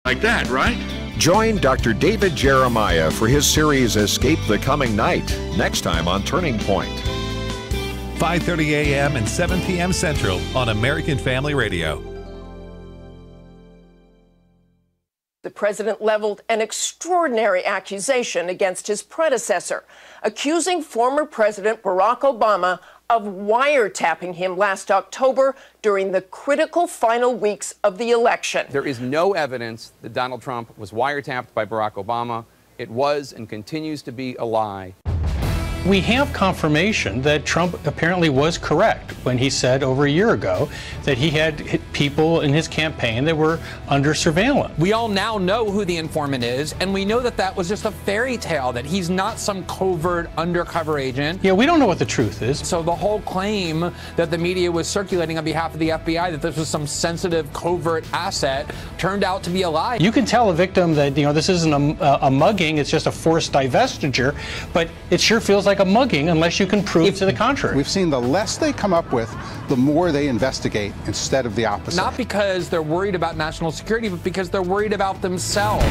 Like that, right? Join Dr. David Jeremiah for his series Escape the Coming Night, next time on Turning Point. 5:30 a.m. and 7 p.m. Central on American Family Radio. The president leveled an extraordinary accusation against his predecessor, accusing former President Barack Obama of wiretapping him last October during the critical final weeks of the election. There is no evidence that Donald Trump was wiretapped by Barack Obama. It was and continues to be a lie. We have confirmation that Trump apparently was correct when he said over a year ago that he had people in his campaign that were under surveillance. We all now know who the informant is, and we know that that was just a fairy tale, that he's not some covert undercover agent. Yeah, we don't know what the truth is. So the whole claim that the media was circulating on behalf of the FBI that this was some sensitive covert asset turned out to be a lie. You can tell a victim that, this isn't a mugging, it's just a forced divestiture, but it sure feels like a mugging unless you can prove to the contrary. We've seen the less they come up with, the more they investigate instead of the opposite. Not because they're worried about national security, but because they're worried about themselves.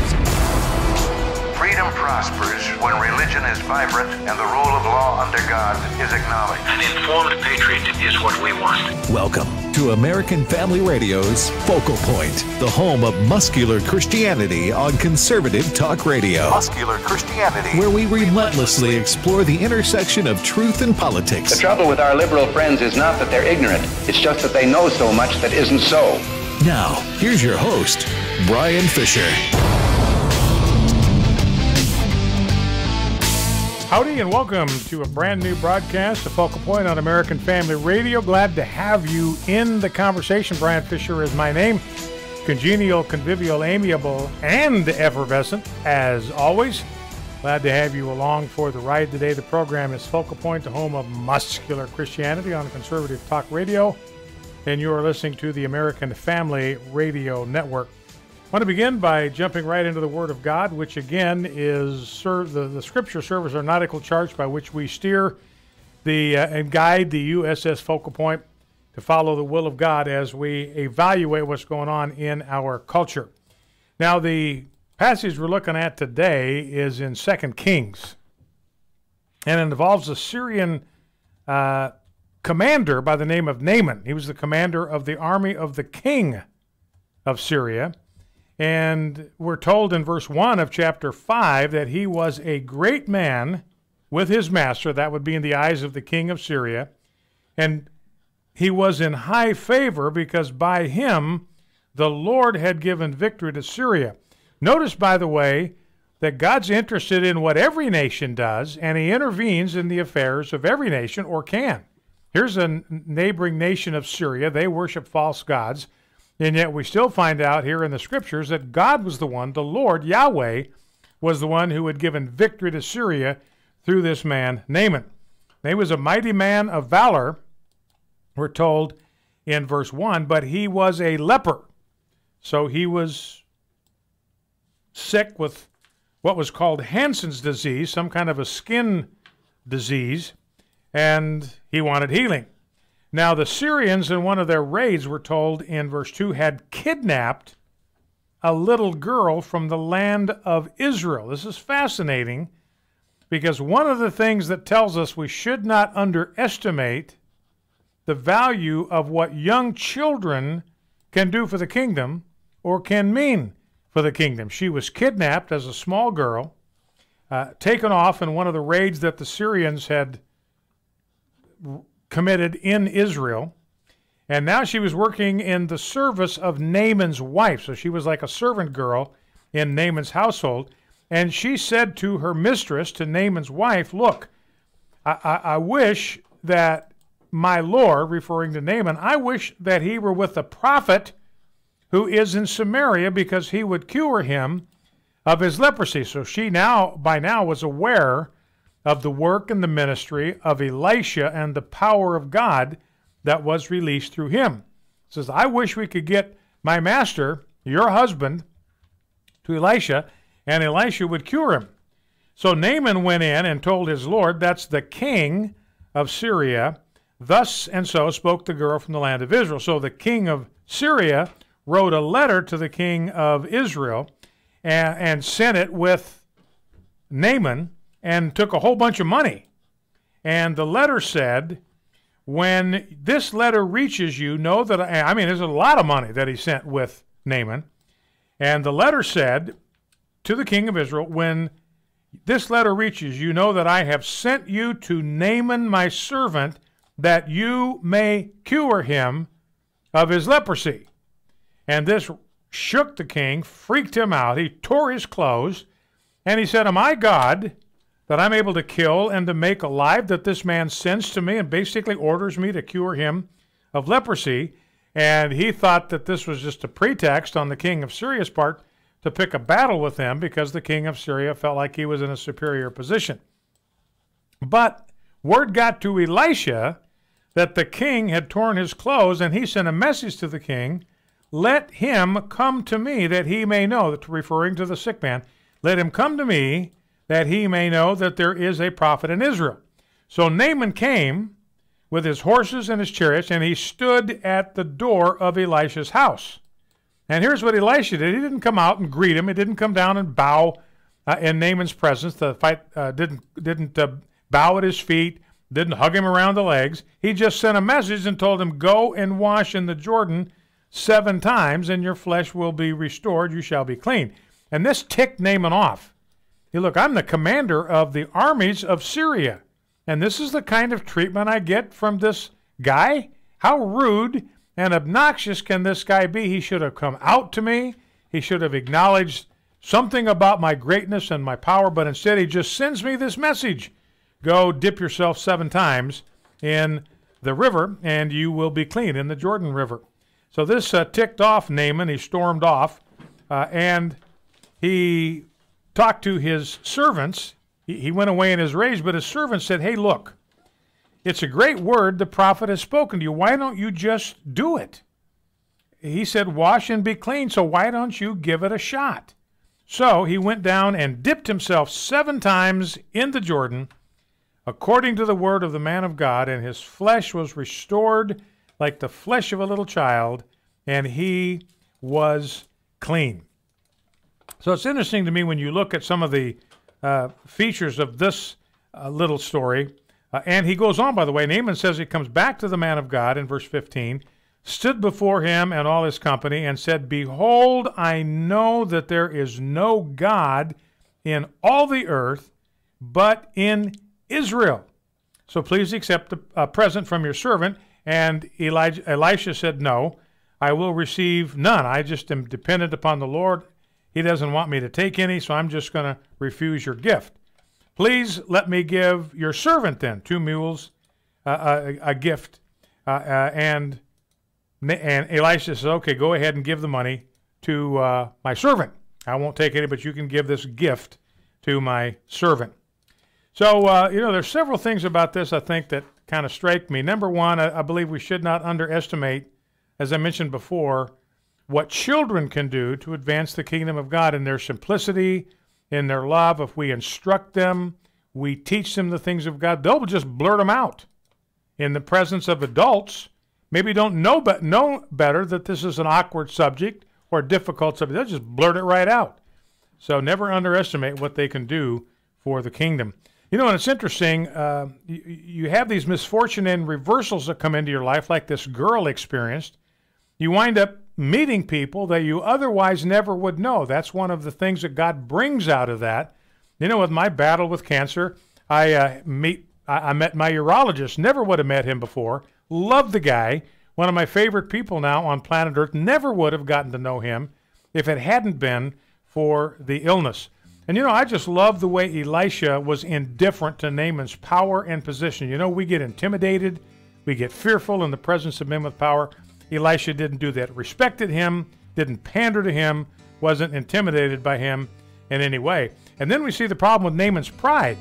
Freedom prospers when religion is vibrant and the rule of law under God is acknowledged. An informed patriot is what we want. Welcome to American Family Radio's Focal Point, the home of muscular Christianity on conservative talk radio. Muscular Christianity. Where we relentlessly explore the intersection of truth and politics. The trouble with our liberal friends is not that they're ignorant. It's just that they know so much that isn't so. Now, here's your host, Brian Fisher. Howdy and welcome to a brand new broadcast of Focal Point on American Family Radio. Glad to have you in the conversation. Brian Fisher is my name. Congenial, convivial, amiable, and effervescent as always. Glad to have you along for the ride today. The program is Focal Point, the home of muscular Christianity on conservative talk radio. And you are listening to the American Family Radio Network. I want to begin by jumping right into the Word of God, which again is the Scripture serves our nautical charts by which we steer and guide the USS Focal Point to follow the will of God as we evaluate what's going on in our culture. Now, the passage we're looking at today is in 2 Kings, and it involves a Syrian commander by the name of Naaman. He was the commander of the army of the king of Syria. And we're told in verse 1 of chapter 5 that he was a great man with his master. That would be in the eyes of the king of Syria. And he was in high favor because by him the Lord had given victory to Syria. Notice, by the way, that God's interested in what every nation does, and he intervenes in the affairs of every nation, or can. Here's a neighboring nation of Syria. They worship false gods. And yet we still find out here in the Scriptures that God was the one, the Lord, Yahweh, was the one who had given victory to Syria through this man, Naaman. He was a mighty man of valor, we're told in verse 1, but he was a leper. So he was sick with what was called Hansen's disease, some kind of a skin disease, and he wanted healing. Now, the Syrians in one of their raids, we're told in verse 2, had kidnapped a little girl from the land of Israel. This is fascinating because one of the things that tells us we should not underestimate the value of what young children can do for the kingdom or can mean for the kingdom. She was kidnapped as a small girl, taken off in one of the raids that the Syrians had committed in Israel, and now she was working in the service of Naaman's wife. So she was like a servant girl in Naaman's household, and she said to her mistress, to Naaman's wife, look, I wish that my Lord, referring to Naaman, I wish that he were with the prophet who is in Samaria, because he would cure him of his leprosy. So she by now was aware of the work and the ministry of Elisha and the power of God that was released through him. It says, I wish we could get my master, your husband, to Elisha, and Elisha would cure him. So Naaman went in and told his Lord, that's the king of Syria, thus and so spoke the girl from the land of Israel. So the king of Syria wrote a letter to the king of Israel and sent it with Naaman and took a whole bunch of money. And the letter said, when this letter reaches you, know that, I mean, there's a lot of money that he sent with Naaman. And the letter said to the king of Israel, when this letter reaches you, know that I have sent you to Naaman my servant, that you may cure him of his leprosy. And this shook the king, freaked him out. He tore his clothes, and he said, am I God that I'm able to kill and to make alive, that this man sends to me and basically orders me to cure him of leprosy? And he thought that this was just a pretext on the king of Syria's part to pick a battle with him, because the king of Syria felt like he was in a superior position. But word got to Elisha that the king had torn his clothes, and he sent a message to the king, let him come to me that he may know, that referring to the sick man, let him come to me that he may know that there is a prophet in Israel. So Naaman came with his horses and his chariots, and he stood at the door of Elisha's house. And here's what Elisha did. He didn't come out and greet him. He didn't come down and bow in Naaman's presence. The fight didn't bow at his feet, didn't hug him around the legs. He just sent a message and told him, go and wash in the Jordan 7 times, and your flesh will be restored. You shall be clean. And this ticked Naaman off. Hey, look, I'm the commander of the armies of Syria, and this is the kind of treatment I get from this guy? How rude and obnoxious can this guy be? He should have come out to me. He should have acknowledged something about my greatness and my power, but instead he just sends me this message. Go dip yourself 7 times in the river, and you will be clean, in the Jordan River. So this ticked off Naaman. He stormed off, and he talked to his servants. He went away in his rage, but his servants said, hey, look, it's a great word the prophet has spoken to you. Why don't you just do it? He said, wash and be clean, so why don't you give it a shot? So he went down and dipped himself 7 times in the Jordan, according to the word of the man of God, and his flesh was restored like the flesh of a little child, and he was clean. So it's interesting to me when you look at some of the features of this little story. And he goes on, by the way. Naaman says he comes back to the man of God in verse 15, stood before him and all his company, and said, behold, I know that there is no God in all the earth but in Israel. So please accept a present from your servant. And Elisha said, no, I will receive none. I just am dependent upon the Lord. He doesn't want me to take any, so I'm just going to refuse your gift. Please let me give your servant then 2 mules, a gift. And Elisha says, okay, go ahead and give the money to my servant. I won't take any, but you can give this gift to my servant. So, there's several things about this I think that kind of strike me. Number one, I believe we should not underestimate, as I mentioned before, what children can do to advance the kingdom of God in their simplicity, in their love. If we instruct them, we teach them the things of God, they'll just blurt them out. In the presence of adults, maybe don't know better that this is an awkward subject or a difficult subject. They'll just blurt it right out. So never underestimate what they can do for the kingdom. And it's interesting, you have these misfortune and reversals that come into your life, like this girl experienced. You wind up meeting people that you otherwise never would know. That's one of the things that God brings out of that. With my battle with cancer, I met my urologist. Never would have met him before. Love the guy. One of my favorite people now on planet Earth. Never would have gotten to know him if it hadn't been for the illness. And I just love the way Elisha was indifferent to Naaman's power and position. We get intimidated. We get fearful in the presence of men with power. Elisha didn't do that. Respected him, didn't pander to him, wasn't intimidated by him in any way. And then we see the problem with Naaman's pride.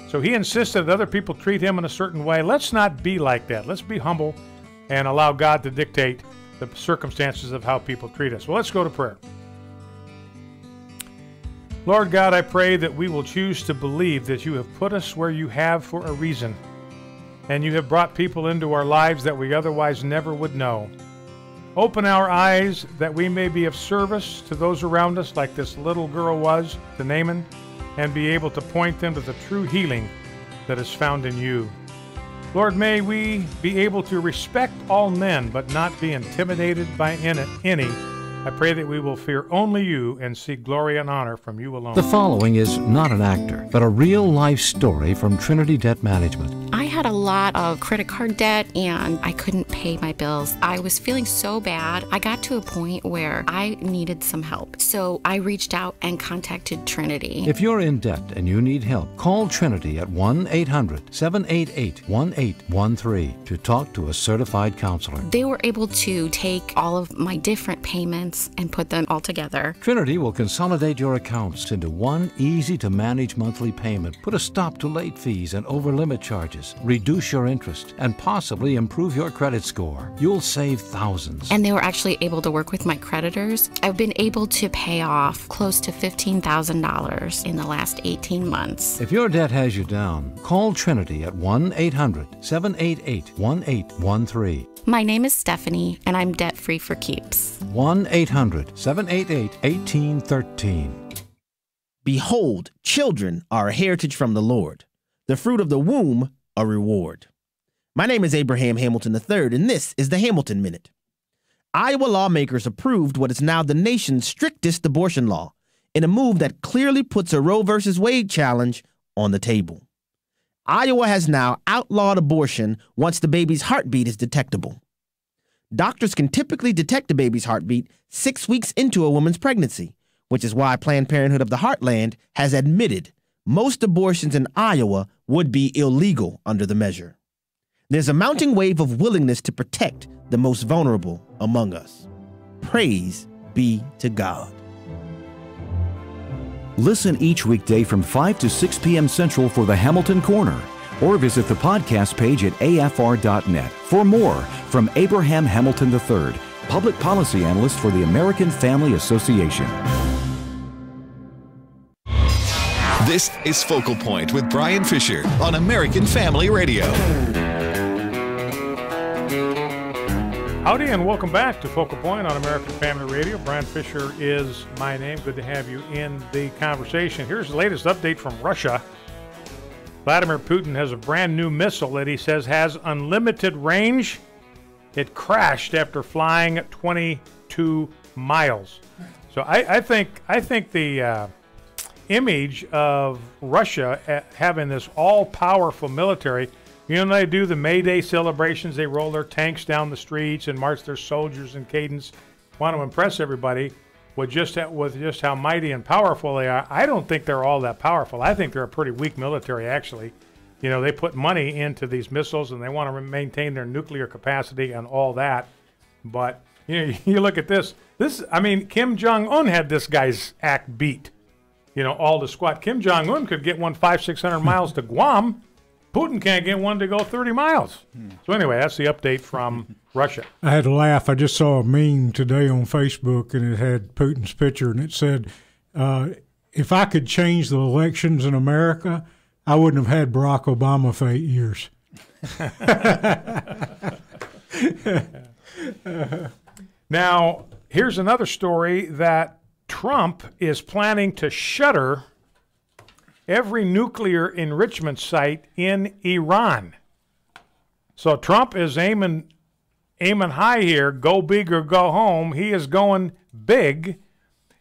So he insisted that other people treat him in a certain way. Let's not be like that. Let's be humble and allow God to dictate the circumstances of how people treat us. Well, let's go to prayer. Lord God, I pray that we will choose to believe that you have put us where you have for a reason, and you have brought people into our lives that we otherwise never would know. Open our eyes that we may be of service to those around us, like this little girl was to Naaman, and be able to point them to the true healing that is found in you. Lord, may we be able to respect all men, but not be intimidated by any. I pray that we will fear only you and seek glory and honor from you alone. The following is not an actor, but a real-life story from Trinity Debt Management. I had a lot of credit card debt and I couldn't pay my bills. I was feeling so bad. I got to a point where I needed some help. So I reached out and contacted Trinity. If you're in debt and you need help, call Trinity at 1-800-788-1813 to talk to a certified counselor. They were able to take all of my different payments and put them all together. Trinity will consolidate your accounts into one easy-to-manage monthly payment, put a stop to late fees and over-limit charges, reduce your interest, and possibly improve your credit score. You'll save thousands. And they were actually able to work with my creditors. I've been able to pay off close to $15,000 in the last 18 months. If your debt has you down, call Trinity at 1-800-788-1813. My name is Stephanie, and I'm debt-free for keeps. 1-800-788-1813. Behold, children are a heritage from the Lord, the fruit of the womb a reward. My name is Abraham Hamilton III, and this is the Hamilton Minute. Iowa lawmakers approved what is now the nation's strictest abortion law, in a move that clearly puts a Roe v. Wade challenge on the table. Iowa has now outlawed abortion once the baby's heartbeat is detectable. Doctors can typically detect a baby's heartbeat 6 weeks into a woman's pregnancy, which is why Planned Parenthood of the Heartland has admitted most abortions in Iowa would be illegal under the measure. There's a mounting wave of willingness to protect the most vulnerable among us. Praise be to God. Listen each weekday from 5 to 6 p.m. Central for the Hamilton Corner, or visit the podcast page at afr.net for more from Abraham Hamilton III, Public Policy Analyst for the American Family Association. This is Focal Point with Brian Fisher on American Family Radio. Howdy and welcome back to Focal Point on American Family Radio. Brian Fisher is my name. Good to have you in the conversation. Here's the latest update from Russia. Vladimir Putin has a brand new missile that he says has unlimited range. It crashed after flying 22 miles. So I think the image of Russia having this all-powerful military. You know, they do the May Day celebrations. They roll their tanks down the streets and march their soldiers in cadence. Want to impress everybody with just how mighty and powerful they are. I don't think they're all that powerful. I think they're a pretty weak military, actually. You know, they put money into these missiles and they want to maintain their nuclear capacity and all that. But you know, you look at this. Kim Jong-un had this guy's act beat. You know, all the squat. Kim Jong-un could get one 500-600 miles to Guam. Putin can't get one to go 30 miles. So anyway, that's the update from Russia. I had to laugh. I just saw a meme today on Facebook, and it had Putin's picture, and it said, if I could change the elections in America, I wouldn't have had Barack Obama for 8 years. Now, here's another story that Trump is planning to shutter every nuclear enrichment site in Iran. So Trump is aiming high here, go big or go home. He is going big.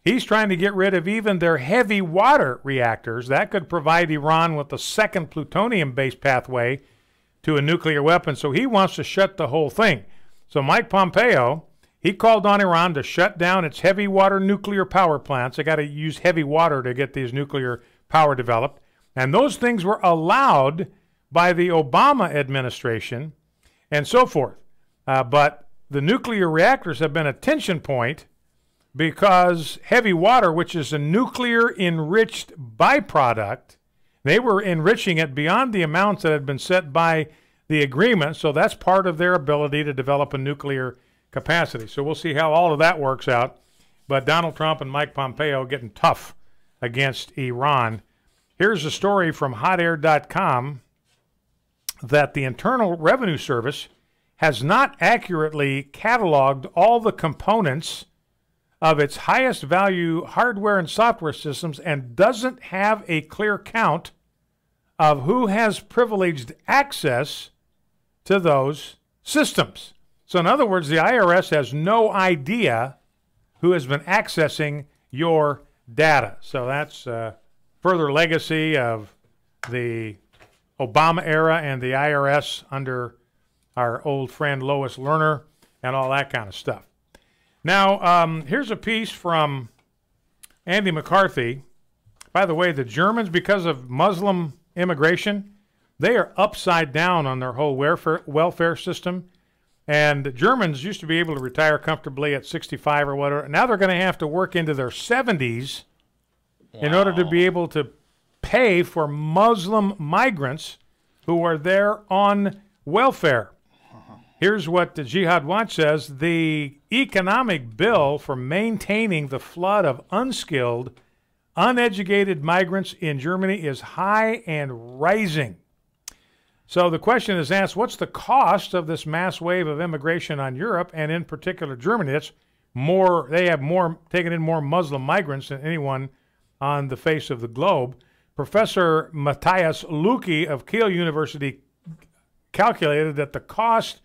He's trying to get rid of even their heavy water reactors. That could provide Iran with a second plutonium-based pathway to a nuclear weapon. So he wants to shut the whole thing. So Mike Pompeo, he called on Iran to shut down its heavy water nuclear power plants. They got to use heavy water to get these nuclear power developed, and those things were allowed by the Obama administration and so forth. But the nuclear reactors have been a tension point because heavy water, which is a nuclear enriched byproduct, they were enriching it beyond the amounts that had been set by the agreement, so that's part of their ability to develop a nuclear capacity. So we'll see how all of that works out. But Donald Trump and Mike Pompeo getting tough against Iran. Here's a story from hotair.com that the Internal Revenue Service has not accurately cataloged all the components of its highest value hardware and software systems and doesn't have a clear count of who has privileged access to those systems. So in other words, the IRS has no idea who has been accessing your data. So that's further legacy of the Obama era and the IRS under our old friend Lois Lerner and all that kind of stuff. Now, here's a piece from Andy McCarthy. By the way, the Germans, because of Muslim immigration, they are upside down on their whole welfare system. And Germans used to be able to retire comfortably at 65 or whatever. Now they're going to have to work into their 70s in order to be able to pay for Muslim migrants who are there on welfare. Here's what the Jihad Watch says. The economic bill for maintaining the flood of unskilled, uneducated migrants in Germany is high and rising. So the question is asked, what's the cost of this mass wave of immigration on Europe, and in particular Germany? It's more, they have more, taken in more Muslim migrants than anyone on the face of the globe. Professor Matthias Luki of Kiel University calculated that the cost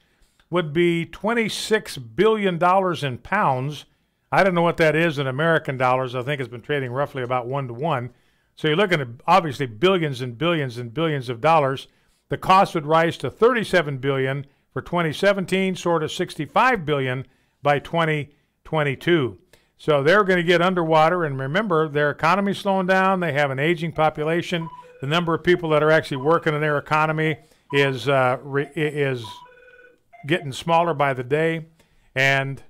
would be $26 billion in pounds. I don't know what that is in American dollars. I think it's been trading roughly about 1 to 1. So you're looking at obviously billions and billions and billions of dollars. The cost would rise to $37 billion for 2017, sort of $65 billion by 2022. So they're going to get underwater, and remember, their economy's slowing down. They have an aging population. The number of people that are actually working in their economy is getting smaller by the day. And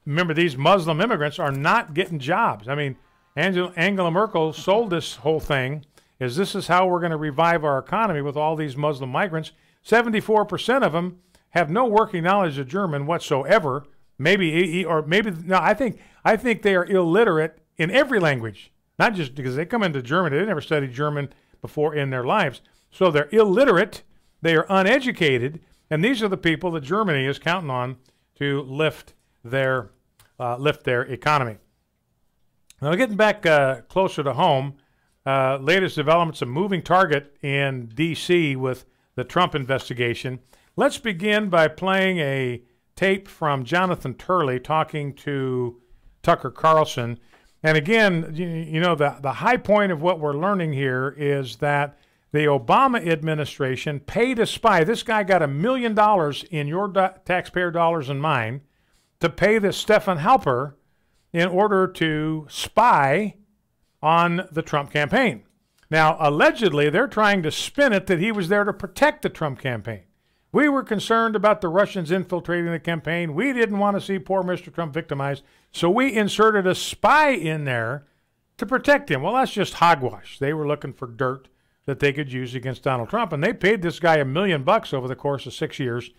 remember, these Muslim immigrants are not getting jobs. I mean, Angela Merkel sold this whole thing as this is how we're going to revive our economy with all these Muslim migrants. 74% of them have no working knowledge of German whatsoever. I think they are illiterate in every language, not just because they come into Germany. They never studied German before in their lives. So they're illiterate, they are uneducated, and these are the people that Germany is counting on to lift their economy. Now, getting back closer to home, latest developments, a moving target in D.C. with the Trump investigation. Let's begin by playing a tape from Jonathan Turley talking to Tucker Carlson. And again, you know, the high point of what we're learning here is that the Obama administration paid a spy. This guy got $1 million in your taxpayer dollars and mine to pay this Stephen Halper in order to spy on the Trump campaign. Now, allegedly, they're trying to spin it that he was there to protect the Trump campaign. We were concerned about the Russians infiltrating the campaign. We didn't want to see poor Mr. Trump victimized, so we inserted a spy in there to protect him. Well, that's just hogwash. They were looking for dirt that they could use against Donald Trump, and they paid this guy $1 million over the course of 6 years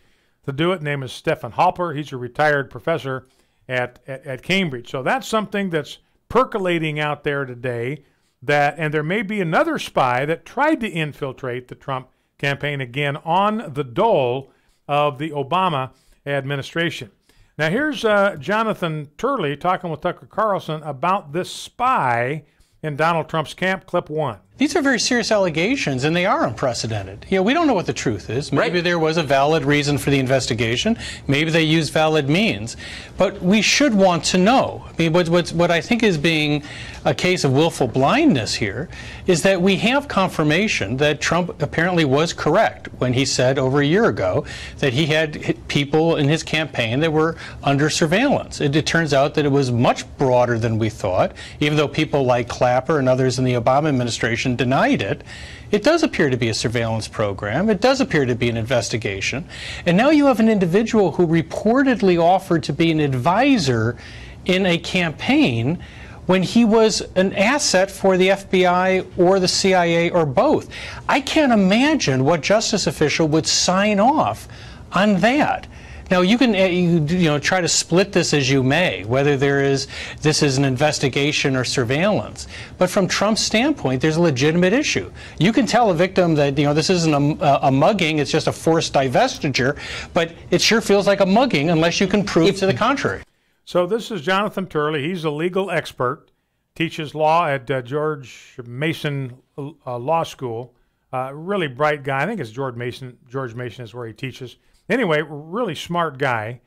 to do it. His name is Stephen Halper. He's a retired professor at Cambridge. So that's something that's percolating out there today, and there may be another spy that tried to infiltrate the Trump campaign again on the dole of the Obama administration. Now here's Jonathan Turley talking with Tucker Carlson about this spy in Donald Trump's camp, clip 1. These are very serious allegations, and they are unprecedented. You know, we don't know what the truth is. Maybe there was a valid reason for the investigation. Maybe they used valid means. But we should want to know. I mean, what I think is being a case of willful blindness here is that we have confirmation that Trump apparently was correct when he said over a year ago that he had people in his campaign that were under surveillance. It turns out that it was much broader than we thought, even though people like Clapper and others in the Obama administration denied it. It does appear to be a surveillance program. It does appear to be an investigation. And now you have an individual who reportedly offered to be an advisor in a campaign when he was an asset for the FBI or the CIA or both. I can't imagine what justice official would sign off on that. Now you can try to split this as you may, whether this is an investigation or surveillance. But from Trump's standpoint, there's a legitimate issue. You can tell a victim that this isn't a mugging; it's just a forced divestiture. But it sure feels like a mugging unless you can prove to the contrary. So this is Jonathan Turley. He's a legal expert, teaches law at George Mason Law School. Really bright guy. I think it's George Mason is where he teaches. Anyway, really smart guy.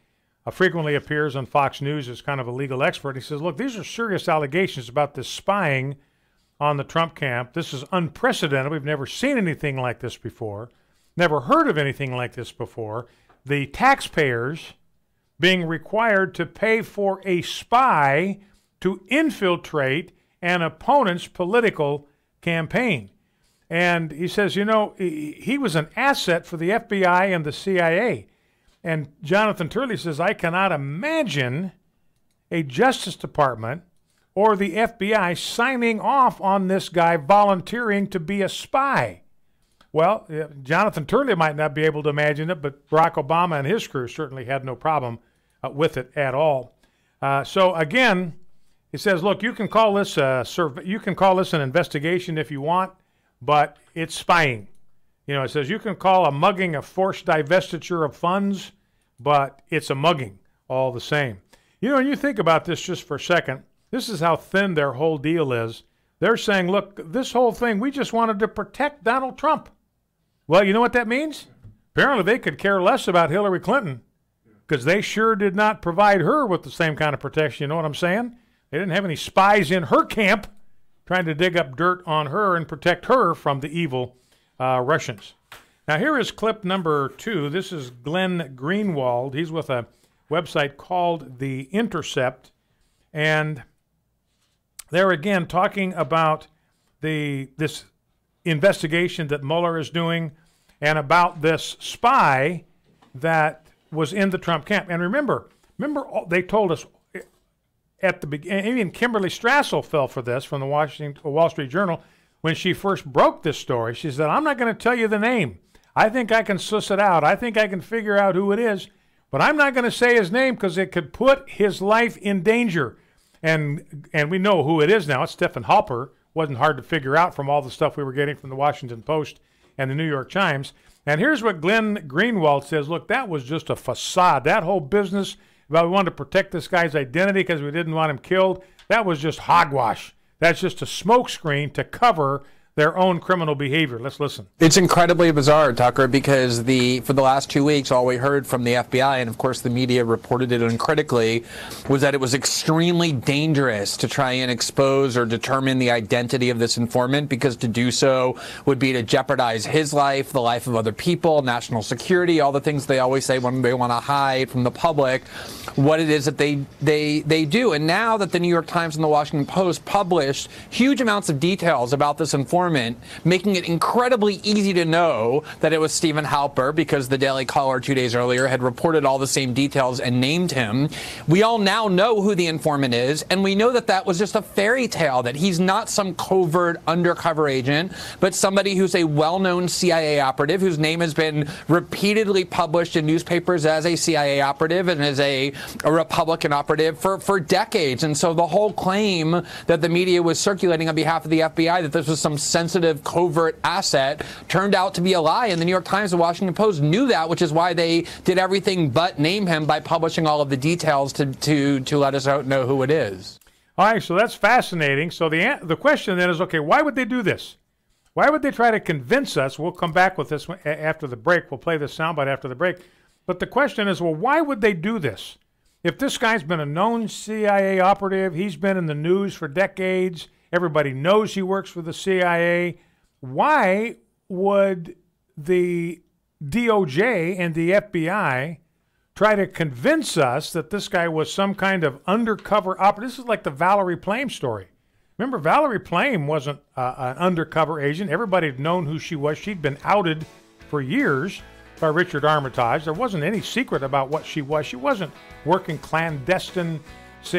Frequently appears on Fox News as kind of a legal expert. He says, look, these are serious allegations about this spying on the Trump camp. This is unprecedented. We've never seen anything like this before. Never heard of anything like this before. The taxpayers being required to pay for a spy to infiltrate an opponent's political campaign. And he says, he was an asset for the FBI and the CIA. And Jonathan Turley says, I cannot imagine a Justice Department or the FBI signing off on this guy volunteering to be a spy. Well, Jonathan Turley might not be able to imagine it, but Barack Obama and his crew certainly had no problem with it at all. So again, he says, look, you can call this an investigation if you want, but it's spying. It says you can call a mugging a forced divestiture of funds, but it's a mugging all the same. When you think about this just for a second, this is how thin their whole deal is. They're saying, look, this whole thing, we just wanted to protect Donald Trump. Well, you know what that means? Apparently they could care less about Hillary Clinton because they sure did not provide her with the same kind of protection. You know what I'm saying? They didn't have any spies in her camp trying to dig up dirt on her and protect her from the evil Russians. Now, here is clip number 2. This is Glenn Greenwald. He's with a website called The Intercept, and they're again talking about this investigation that Mueller is doing and about this spy that was in the Trump camp. And remember, they told us at the beginning, even Kimberly Strassel fell for this from the Wall Street Journal when she first broke this story. She said, I'm not going to tell you the name. I think I can suss it out. I think I can figure out who it is, but I'm not going to say his name because it could put his life in danger. And we know who it is now. It's Stephen Halper. Wasn't hard to figure out from all the stuff we were getting from the Washington Post and the New York Times. And here's what Glenn Greenwald says. Look, that was just a facade. That whole business about we wanted to protect this guy's identity because we didn't want him killed, that was just hogwash. That's just a smokescreen to cover their own criminal behavior. Let's listen. It's incredibly bizarre, Tucker, because for the last 2 weeks, all we heard from the FBI, and of course the media reported it uncritically, was that it was extremely dangerous to try and expose or determine the identity of this informant, because to do so would be to jeopardize his life, the life of other people, national security, all the things they always say when they want to hide from the public what it is that they do. And now that the New York Times and the Washington Post published huge amounts of details about this informant, making it incredibly easy to know that it was Stephen Halper, because the Daily Caller 2 days earlier had reported all the same details and named him. We all now know who the informant is, and we know that that was just a fairy tale, that he's not some covert undercover agent, but somebody who's a well-known CIA operative whose name has been repeatedly published in newspapers as a CIA operative and as a Republican operative for decades. And so the whole claim that the media was circulating on behalf of the FBI that this was some sensitive covert asset turned out to be a lie, and the New York Times and Washington Post knew that, which is why they did everything but name him by publishing all of the details to let us know who it is. All right, so that's fascinating. So the question then is, okay, why would they do this? Why would they try to convince us? We'll come back with this after the break. We'll play this soundbite after the break. But the question is, well, why would they do this? If this guy's been a known CIA operative, he's been in the news for decades, everybody knows he works for the CIA, why would the DOJ and the FBI try to convince us that this guy was some kind of undercover operative? This is like the Valerie Plame story. Remember, Valerie Plame wasn't an undercover agent. Everybody had known who she was. She'd been outed for years by Richard Armitage. There wasn't any secret about what she was. She wasn't working clandestine.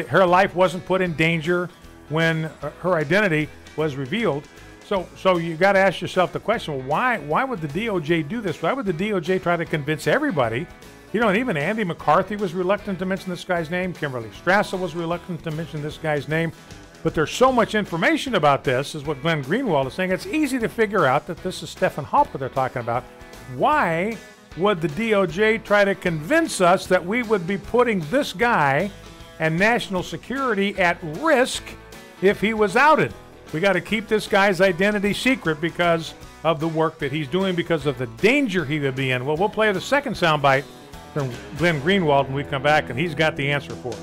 Her life wasn't put in danger when her identity was revealed. So you got to ask yourself the question, well, why would the DOJ do this? Why would the DOJ try to convince everybody You know, and even Andy McCarthy was reluctant to mention this guy's name. Kimberly Strassel was reluctant to mention this guy's name. But there's so much information about this, is what Glenn Greenwald is saying. It's easy to figure out that this is Stephen Halper they're talking about. Why would the DOJ try to convince us that we would be putting this guy and national security at risk if he was outed? We got to keep this guy's identity secret because of the work that he's doing, because of the danger he would be in. Well, we'll play the second soundbite from Glenn Greenwald when we come back, and he's got the answer for us.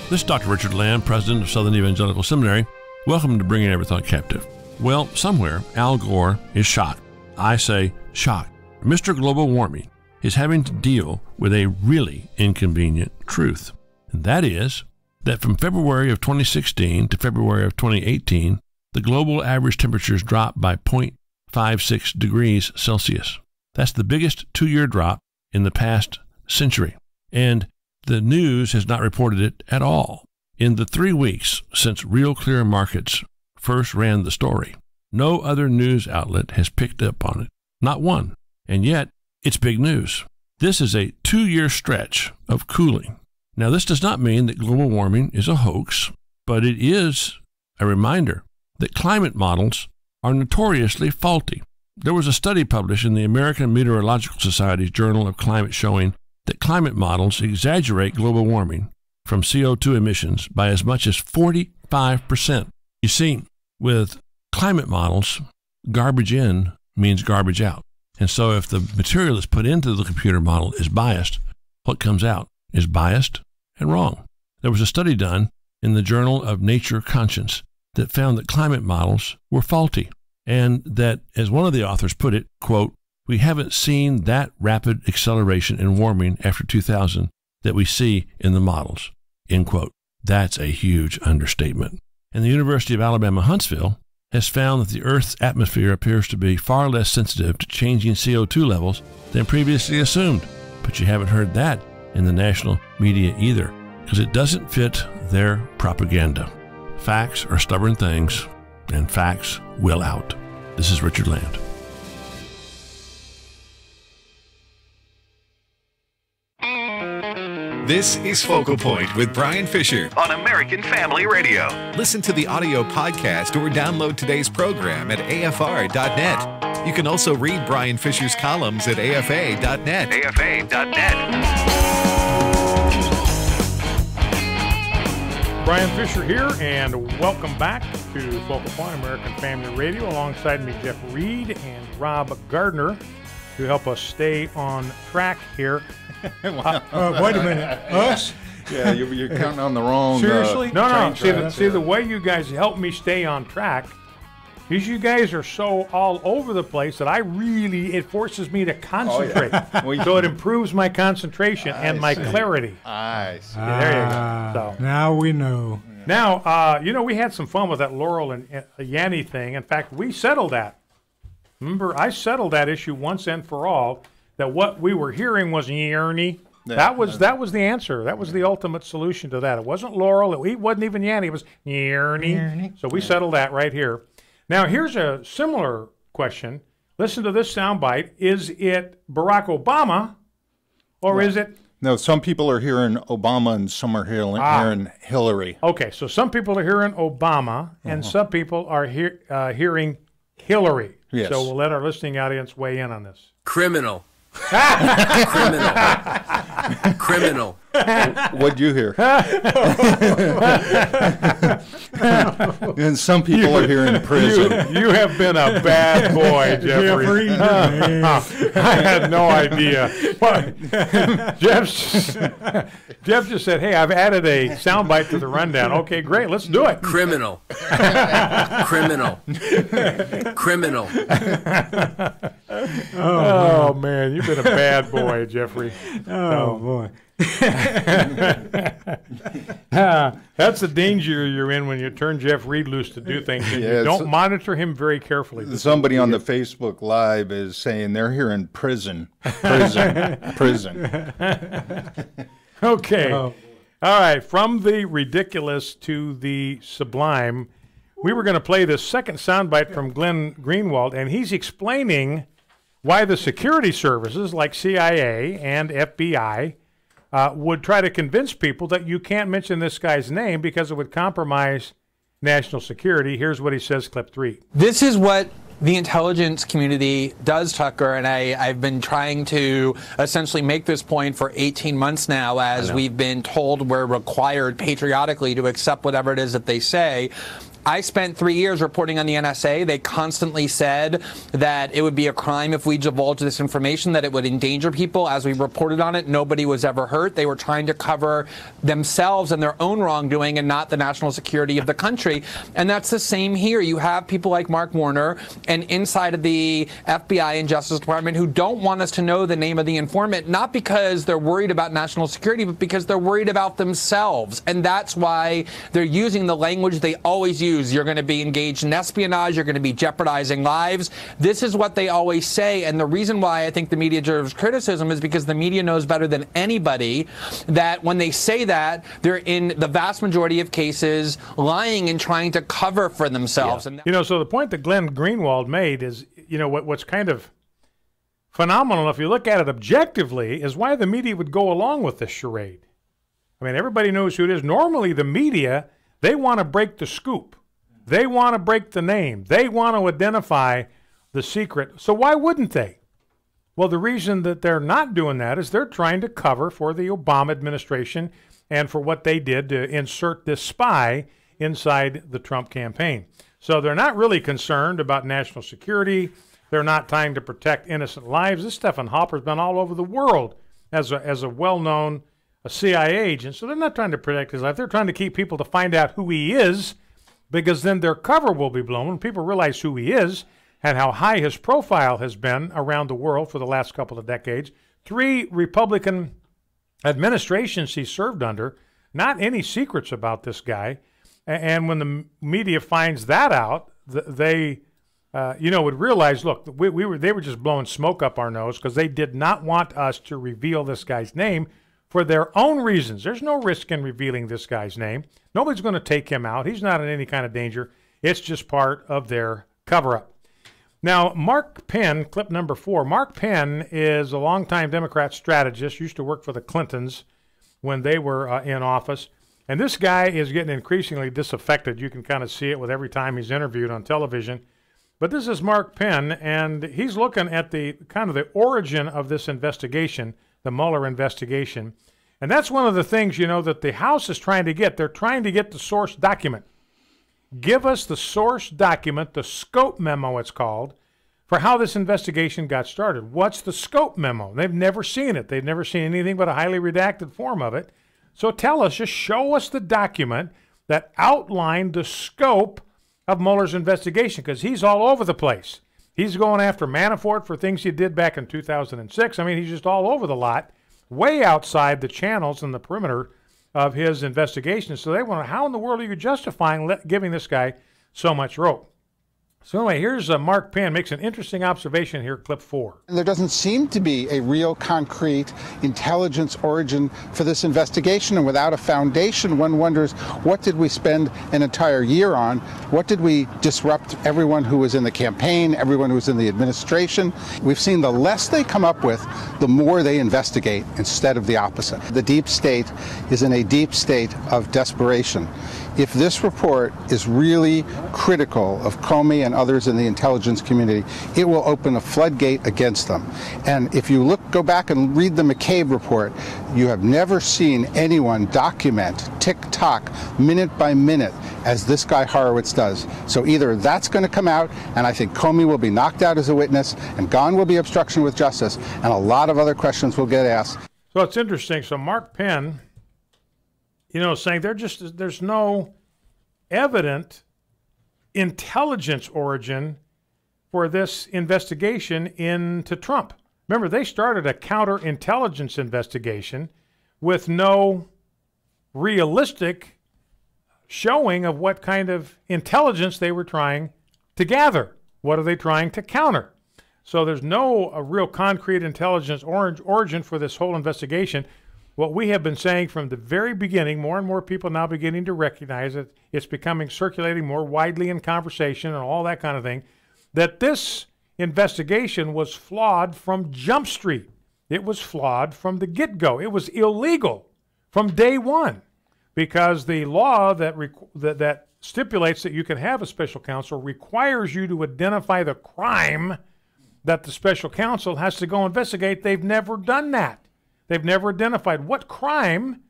This is Dr. Richard Lamb, president of Southern Evangelical Seminary. Welcome to Bringing Every Thought Captive. Well, somewhere, Al Gore is shocked. I say shocked. Mr. Global Warming is having to deal with a really inconvenient truth. And that is that from February of 2016 to February of 2018, the global average temperatures dropped by 0.56 degrees Celsius. That's the biggest two-year drop in the past century. And the news has not reported it at all. In the 3 weeks since Real Clear Markets first ran the story, no other news outlet has picked up on it. Not one. And yet, it's big news. This is a 2-year stretch of cooling. Now, this does not mean that global warming is a hoax, but it is a reminder that climate models are notoriously faulty. There was a study published in the American Meteorological Society's Journal of Climate showing that climate models exaggerate global warming from CO2 emissions by as much as 45%. You see, with climate models, garbage in means garbage out. And so if the material that's put into the computer model is biased, what comes out is biased and wrong. There was a study done in the Journal of Nature Conscience that found that climate models were faulty, and that, as one of the authors put it, quote, "We haven't seen that rapid acceleration in warming after 2000 that we see in the models," end quote. That's a huge understatement. And the University of Alabama Huntsville has found that the Earth's atmosphere appears to be far less sensitive to changing CO2 levels than previously assumed. But you haven't heard that in the national media either, because it doesn't fit their propaganda. Facts are stubborn things, and facts will out. This is Richard Land. This is Focal Point with Brian Fisher on American Family Radio. Listen to the audio podcast or download today's program at afr.net. You can also read Brian Fisher's columns at afa.net. Brian Fisher here, and welcome back to Focal Point, American Family Radio. Alongside me, Jeff Reed and Rob Gardner, to help us stay on track here. Wait a minute. Us? Yeah, you're counting on the wrong. Seriously? No. See, the way you guys help me stay on track is you guys are so all over the place that it forces me to concentrate. Oh, yeah. So it improves my concentration and my clarity. I see. Yeah, there you go. So. Now we know. Now, we had some fun with that Laurel and Yanny thing. In fact, we settled that. Remember, I settled that issue once and for all, that what we were hearing was Yerny. That was the answer. That was the ultimate solution to that. It wasn't Laurel. It wasn't even Yanny. It was Yerny. So we settled that right here. Now, here's a similar question. Listen to this soundbite. Is it Barack Obama, or is it... No, some people are hearing Obama and some are hearing Hillary. Okay, so some people are hearing Obama and some people are hearing Hillary. Yes. So we'll let our listening audience weigh in on this. Criminal. Criminal. What'd you hear? And some people are here in prison. You have been a bad boy, Jeffrey. I had no idea. Jeff just said, "Hey, I've added a soundbite to the rundown." Okay, great. Let's do it. Criminal. Criminal. Oh man, you've been a bad boy, Jeffrey. Oh boy. That's the danger you're in when you turn Jeff Reed loose to do things and you don't monitor him very carefully. Somebody on the Facebook Live is saying they're here in prison. Okay. All right. From the ridiculous to the sublime, We were going to play this second soundbite from Glenn Greenwald, and he's explaining why the security services like CIA and FBI would try to convince people that you can't mention this guy's name because it would compromise national security. Here's what he says, clip 3. This is what the intelligence community does, Tucker, and I've been trying to essentially make this point for 18 months now, as we've been told we're required patriotically to accept whatever it is that they say. I spent 3 years reporting on the NSA. They constantly said that it would be a crime if we divulged this information, that it would endanger people. As we reported on it, nobody was ever hurt. They were trying to cover themselves and their own wrongdoing and not the national security of the country. And that's the same here. You have people like Mark Warner and inside of the FBI and Justice Department who don't want us to know the name of the informant, not because they're worried about national security, but because they're worried about themselves. And that's why they're using the language they always use. You're going to be engaged in espionage. You're going to be jeopardizing lives. This is what they always say. And the reason why I think the media deserves criticism is because the media knows better than anybody that when they say that, they're in the vast majority of cases lying and trying to cover for themselves. Yeah. And so the point that Glenn Greenwald made is, what's kind of phenomenal, if you look at it objectively, is why the media would go along with this charade. I mean, everybody knows who it is. Normally, the media, they want to break the scoop. They want to break the name. They want to identify the secret. So why wouldn't they? Well, the reason that they're not doing that is they're trying to cover for the Obama administration and for what they did to insert this spy inside the Trump campaign. So they're not really concerned about national security. They're not trying to protect innocent lives. This Stephen Hopper's been all over the world as a well-known CIA agent. So they're not trying to protect his life. They're trying to keep people to find out who he is, because then their cover will be blown when people realize who he is and how high his profile has been around the world for the last couple of decades. 3 Republican administrations he served under, not any secrets about this guy. And when the media finds that out, they would realize, look, they were just blowing smoke up our nose because they did not want us to reveal this guy's name for their own reasons. There's no risk in revealing this guy's name. Nobody's going to take him out. He's not in any kind of danger. It's just part of their cover-up. Now, Mark Penn, clip number 4. Mark Penn is a longtime Democrat strategist, used to work for the Clintons when they were in office. And this guy is getting increasingly disaffected. You can kind of see it with every time he's interviewed on television. But this is Mark Penn, and he's looking at the kind of the origin of this investigation, the Mueller investigation. And that's one of the things, that the House is trying to get. They're trying to get the source document. Give us the source document, the scope memo it's called, for how this investigation got started. What's the scope memo? They've never seen it. They've never seen anything but a highly redacted form of it. So tell us, just show us the document that outlined the scope of Mueller's investigation, because he's all over the place. He's going after Manafort for things he did back in 2006. I mean, he's just all over the lot, way outside the channels and the perimeter of his investigation. So they wonder, how in the world are you justifying giving this guy so much rope? So anyway, here's Mark Penn makes an interesting observation here, clip 4. There doesn't seem to be a real concrete intelligence origin for this investigation, and without a foundation, one wonders, what did we spend an entire year on? What did we disrupt everyone who was in the campaign, everyone who was in the administration? We've seen the less they come up with, the more they investigate instead of the opposite. The deep state is in a deep state of desperation. If this report is really critical of Comey and others in the intelligence community, it will open a floodgate against them. And if you go back and read the McCabe report, you have never seen anyone document tick-tock, minute by minute, as this guy Horowitz does. So either that's going to come out, and I think Comey will be knocked out as a witness, and gone will be obstruction with justice, and a lot of other questions will get asked. So it's interesting. So Mark Penn, saying there's no evident intelligence origin for this investigation into Trump. Remember, they started a counterintelligence investigation with no realistic showing of what kind of intelligence they were trying to gather. What are they trying to counter? So there's no real concrete intelligence origin for this whole investigation. what we have been saying from the very beginning, more and more people now beginning to recognize it. It's becoming circulating more widely in conversation and all that kind of thing, that this investigation was flawed from Jump Street. It was flawed from the get-go. It was illegal from day one, because the law that stipulates that you can have a special counsel requires you to identify the crime that the special counsel has to go investigate. They've never done that. They've never identified what crime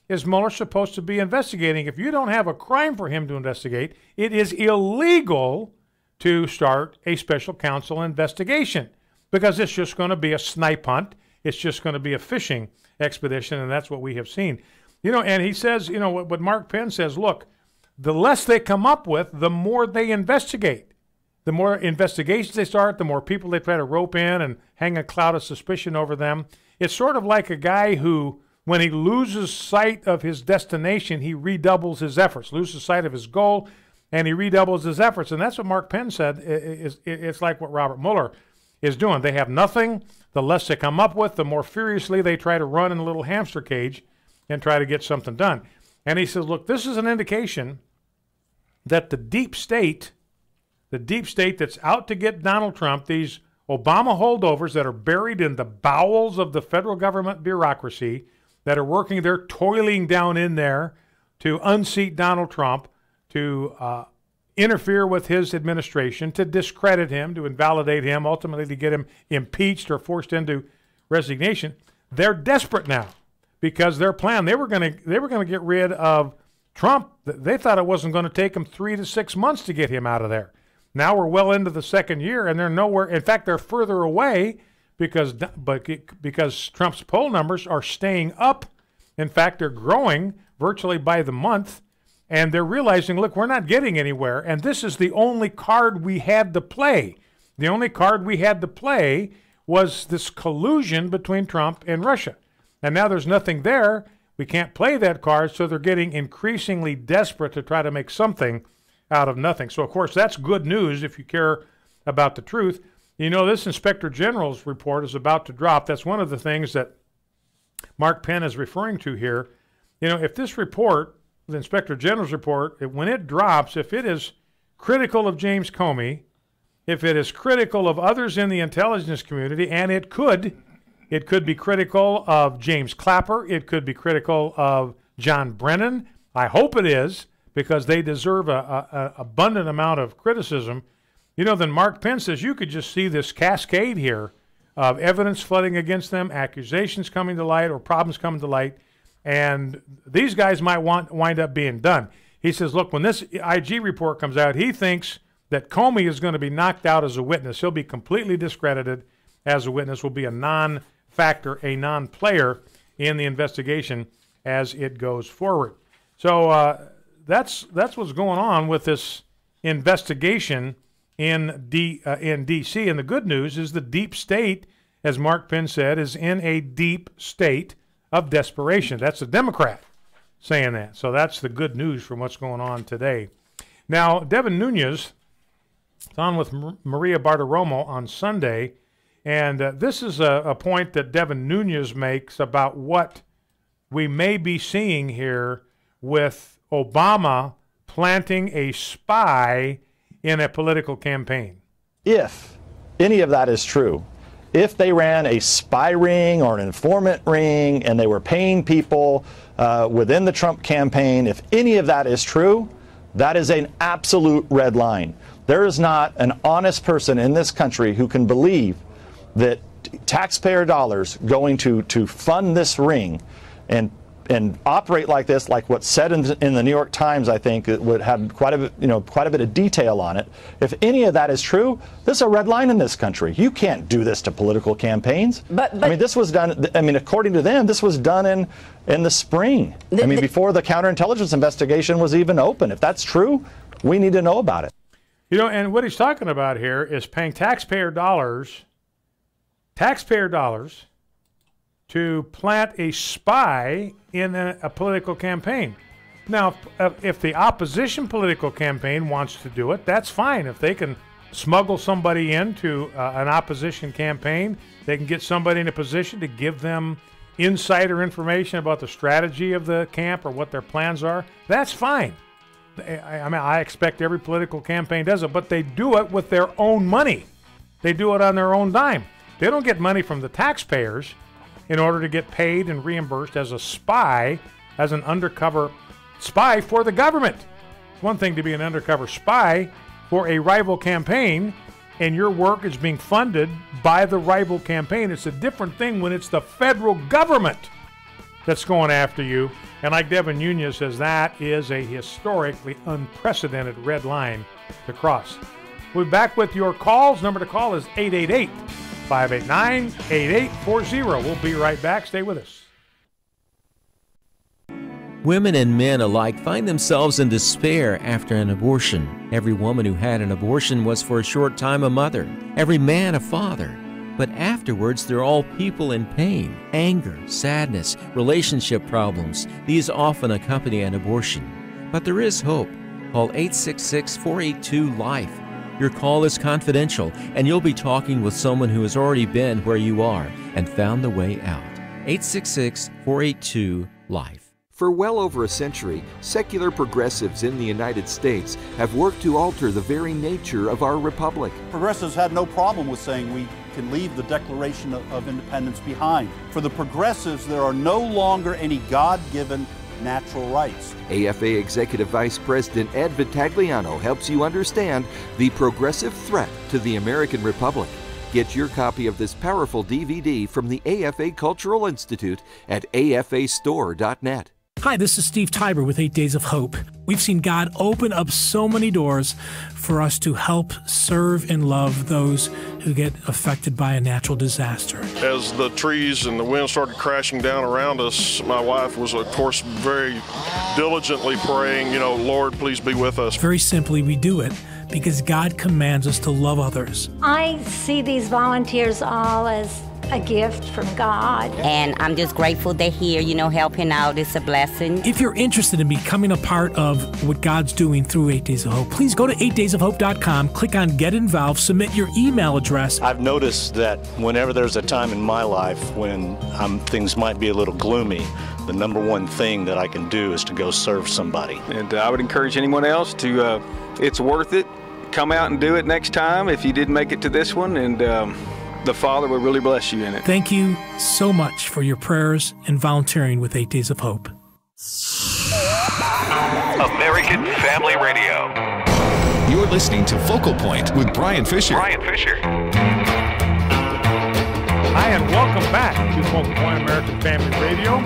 is Mueller supposed to be investigating. If you don't have a crime for him to investigate, it is illegal to start a special counsel investigation, because it's just going to be a snipe hunt. It's just going to be a fishing expedition, and that's what we have seen. And he says, what Mark Penn says, look, the less they come up with, the more they investigate. The more investigations they start, the more people they try to rope in and hang a cloud of suspicion over them. It's sort of like a guy who, when he loses sight of his destination, he redoubles his efforts, loses sight of his goal, and he redoubles his efforts. And that's what Mark Penn said. It's like what Robert Mueller is doing. They have nothing. The less they come up with, the more furiously they try to run in a little hamster cage and try to get something done. And he says, look, this is an indication that the deep state that's out to get Donald Trump, these Obama holdovers that are buried in the bowels of the federal government bureaucracy, that are working there, toiling down in there to unseat Donald Trump, to interfere with his administration, to discredit him, to invalidate him, ultimately to get him impeached or forced into resignation. They're desperate now, because their plan, they were going to get rid of Trump. They thought it wasn't going to take them 3 to 6 months to get him out of there. Now we're well into the second year, and they're nowhere. In fact, they're further away because Trump's poll numbers are staying up. In fact, they're growing virtually by the month, and they're realizing, look, we're not getting anywhere, and this is the only card we had to play. The only card we had to play was this collusion between Trump and Russia. And now there's nothing there. We can't play that card, so they're getting increasingly desperate to try to make something out of nothing. So, of course, that's good news if you care about the truth. This Inspector General's report is about to drop. That's one of the things that Mark Penn is referring to here. If this report, the Inspector General's report, when it drops, if it is critical of James Comey, if it is critical of others in the intelligence community, and it could be critical of James Clapper, it could be critical of John Brennan. I hope it is, because they deserve an abundant amount of criticism. Then Mark Penn says you could just see this cascade here of evidence flooding against them, accusations coming to light or problems coming to light, and these guys might wind up being done. He says, look, when this IG report comes out, he thinks that Comey is going to be knocked out as a witness. He'll be completely discredited as a witness, will be a non-factor, a non-player in the investigation as it goes forward. So that's what's going on with this investigation in D.C. And the good news is the deep state, as Mark Penn said, is in a deep state of desperation. That's a Democrat saying that. So that's the good news from what's going on today. Now, Devin Nunes is on with Maria Bartiromo on Sunday, and this is a point that Devin Nunes makes about what we may be seeing here with Obama planting a spy in a political campaign. If any of that is true, if they ran a spy ring or an informant ring and they were paying people within the Trump campaign, if any of that is true, that is an absolute red line. There is not an honest person in this country who can believe that taxpayer dollars going to fund this ring and operate like this, like what's said in the New York Times, I think it would have quite a bit of detail on it. If any of that is true, this is a red line in this country. You can't do this to political campaigns. But I mean, this was done. I mean, according to them, this was done in the spring. I mean, before the counterintelligence investigation was even open. If that's true, we need to know about it. And what he's talking about here is paying taxpayer dollars to plant a spy in a political campaign. Now, if the opposition political campaign wants to do it, that's fine. If they can smuggle somebody into an opposition campaign, they can get somebody in a position to give them insider information about the strategy of the camp or what their plans are, that's fine. I mean, I expect every political campaign does it, but they do it with their own money. They do it on their own dime. They don't get money from the taxpayers in order to get paid and reimbursed as a spy, as an undercover spy for the government. It's one thing to be an undercover spy for a rival campaign, and your work is being funded by the rival campaign. It's a different thing when it's the federal government that's going after you. And like Devin Nunes says, that is a historically unprecedented red line to cross. We'll be back with your calls. Number to call is 888-589-8840. We'll be right back. Stay with us. Women and men alike find themselves in despair after an abortion. Every woman who had an abortion was for a short time a mother, every man a father. But afterwards, they're all people in pain, anger, sadness, relationship problems. These often accompany an abortion. But there is hope. Call 866-482-LIFE. Your call is confidential, and you'll be talking with someone who has already been where you are and found the way out. 866-482-LIFE. For well over a century, secular progressives in the United States have worked to alter the very nature of our republic. Progressives had no problem with saying we can leave the Declaration of Independence behind. For the progressives, there are no longer any God-given natural rights. AFA Executive Vice President Ed Vitagliano helps you understand the progressive threat to the American Republic. Get your copy of this powerful DVD from the AFA Cultural Institute at afastore.net. Hi, this is Steve Tiber with 8 Days of Hope. We've seen God open up so many doors for us to help serve and love those who get affected by a natural disaster. As the trees and the wind started crashing down around us, my wife was, of course, very diligently praying, Lord, please be with us. Very simply, we do it because God commands us to love others. I see these volunteers all as a gift from God. And I'm just grateful they're here, helping out. It's a blessing. If you're interested in becoming a part of what God's doing through 8 Days of Hope, please go to 8daysofhope.com, click on Get Involved, submit your email address. I've noticed that whenever there's a time in my life when things might be a little gloomy, the number one thing that I can do is to go serve somebody. And I would encourage anyone else to, it's worth it. Come out and do it next time if you did make it to this one, and the Father will really bless you in it. Thank you so much for your prayers and volunteering with 8 Days of Hope. American Family Radio. You're listening to Focal Point with Brian Fisher. Hi, and welcome back to Focal Point American Family Radio.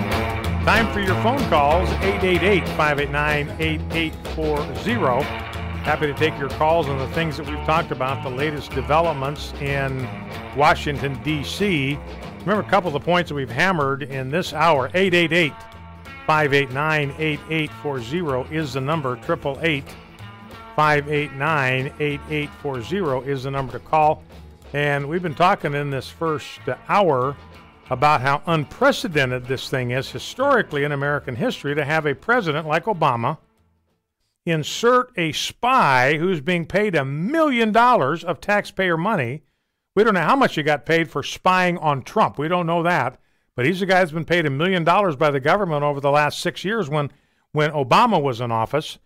Time for your phone calls, 888-589-8840. Happy to take your calls on the things that we've talked about, the latest developments in Washington, D.C. Remember a couple of the points that we've hammered in this hour. 888-589-8840 is the number. 888-589-8840 is the number to call. And we've been talking in this first hour about how unprecedented this thing is historically in American history to have a president like Obama insert a spy who's being paid $1 million of taxpayer money. We don't know how much he got paid for spying on Trump. We don't know that. But he's the guy who's been paid $1 million by the government over the last 6 years when Obama was in office.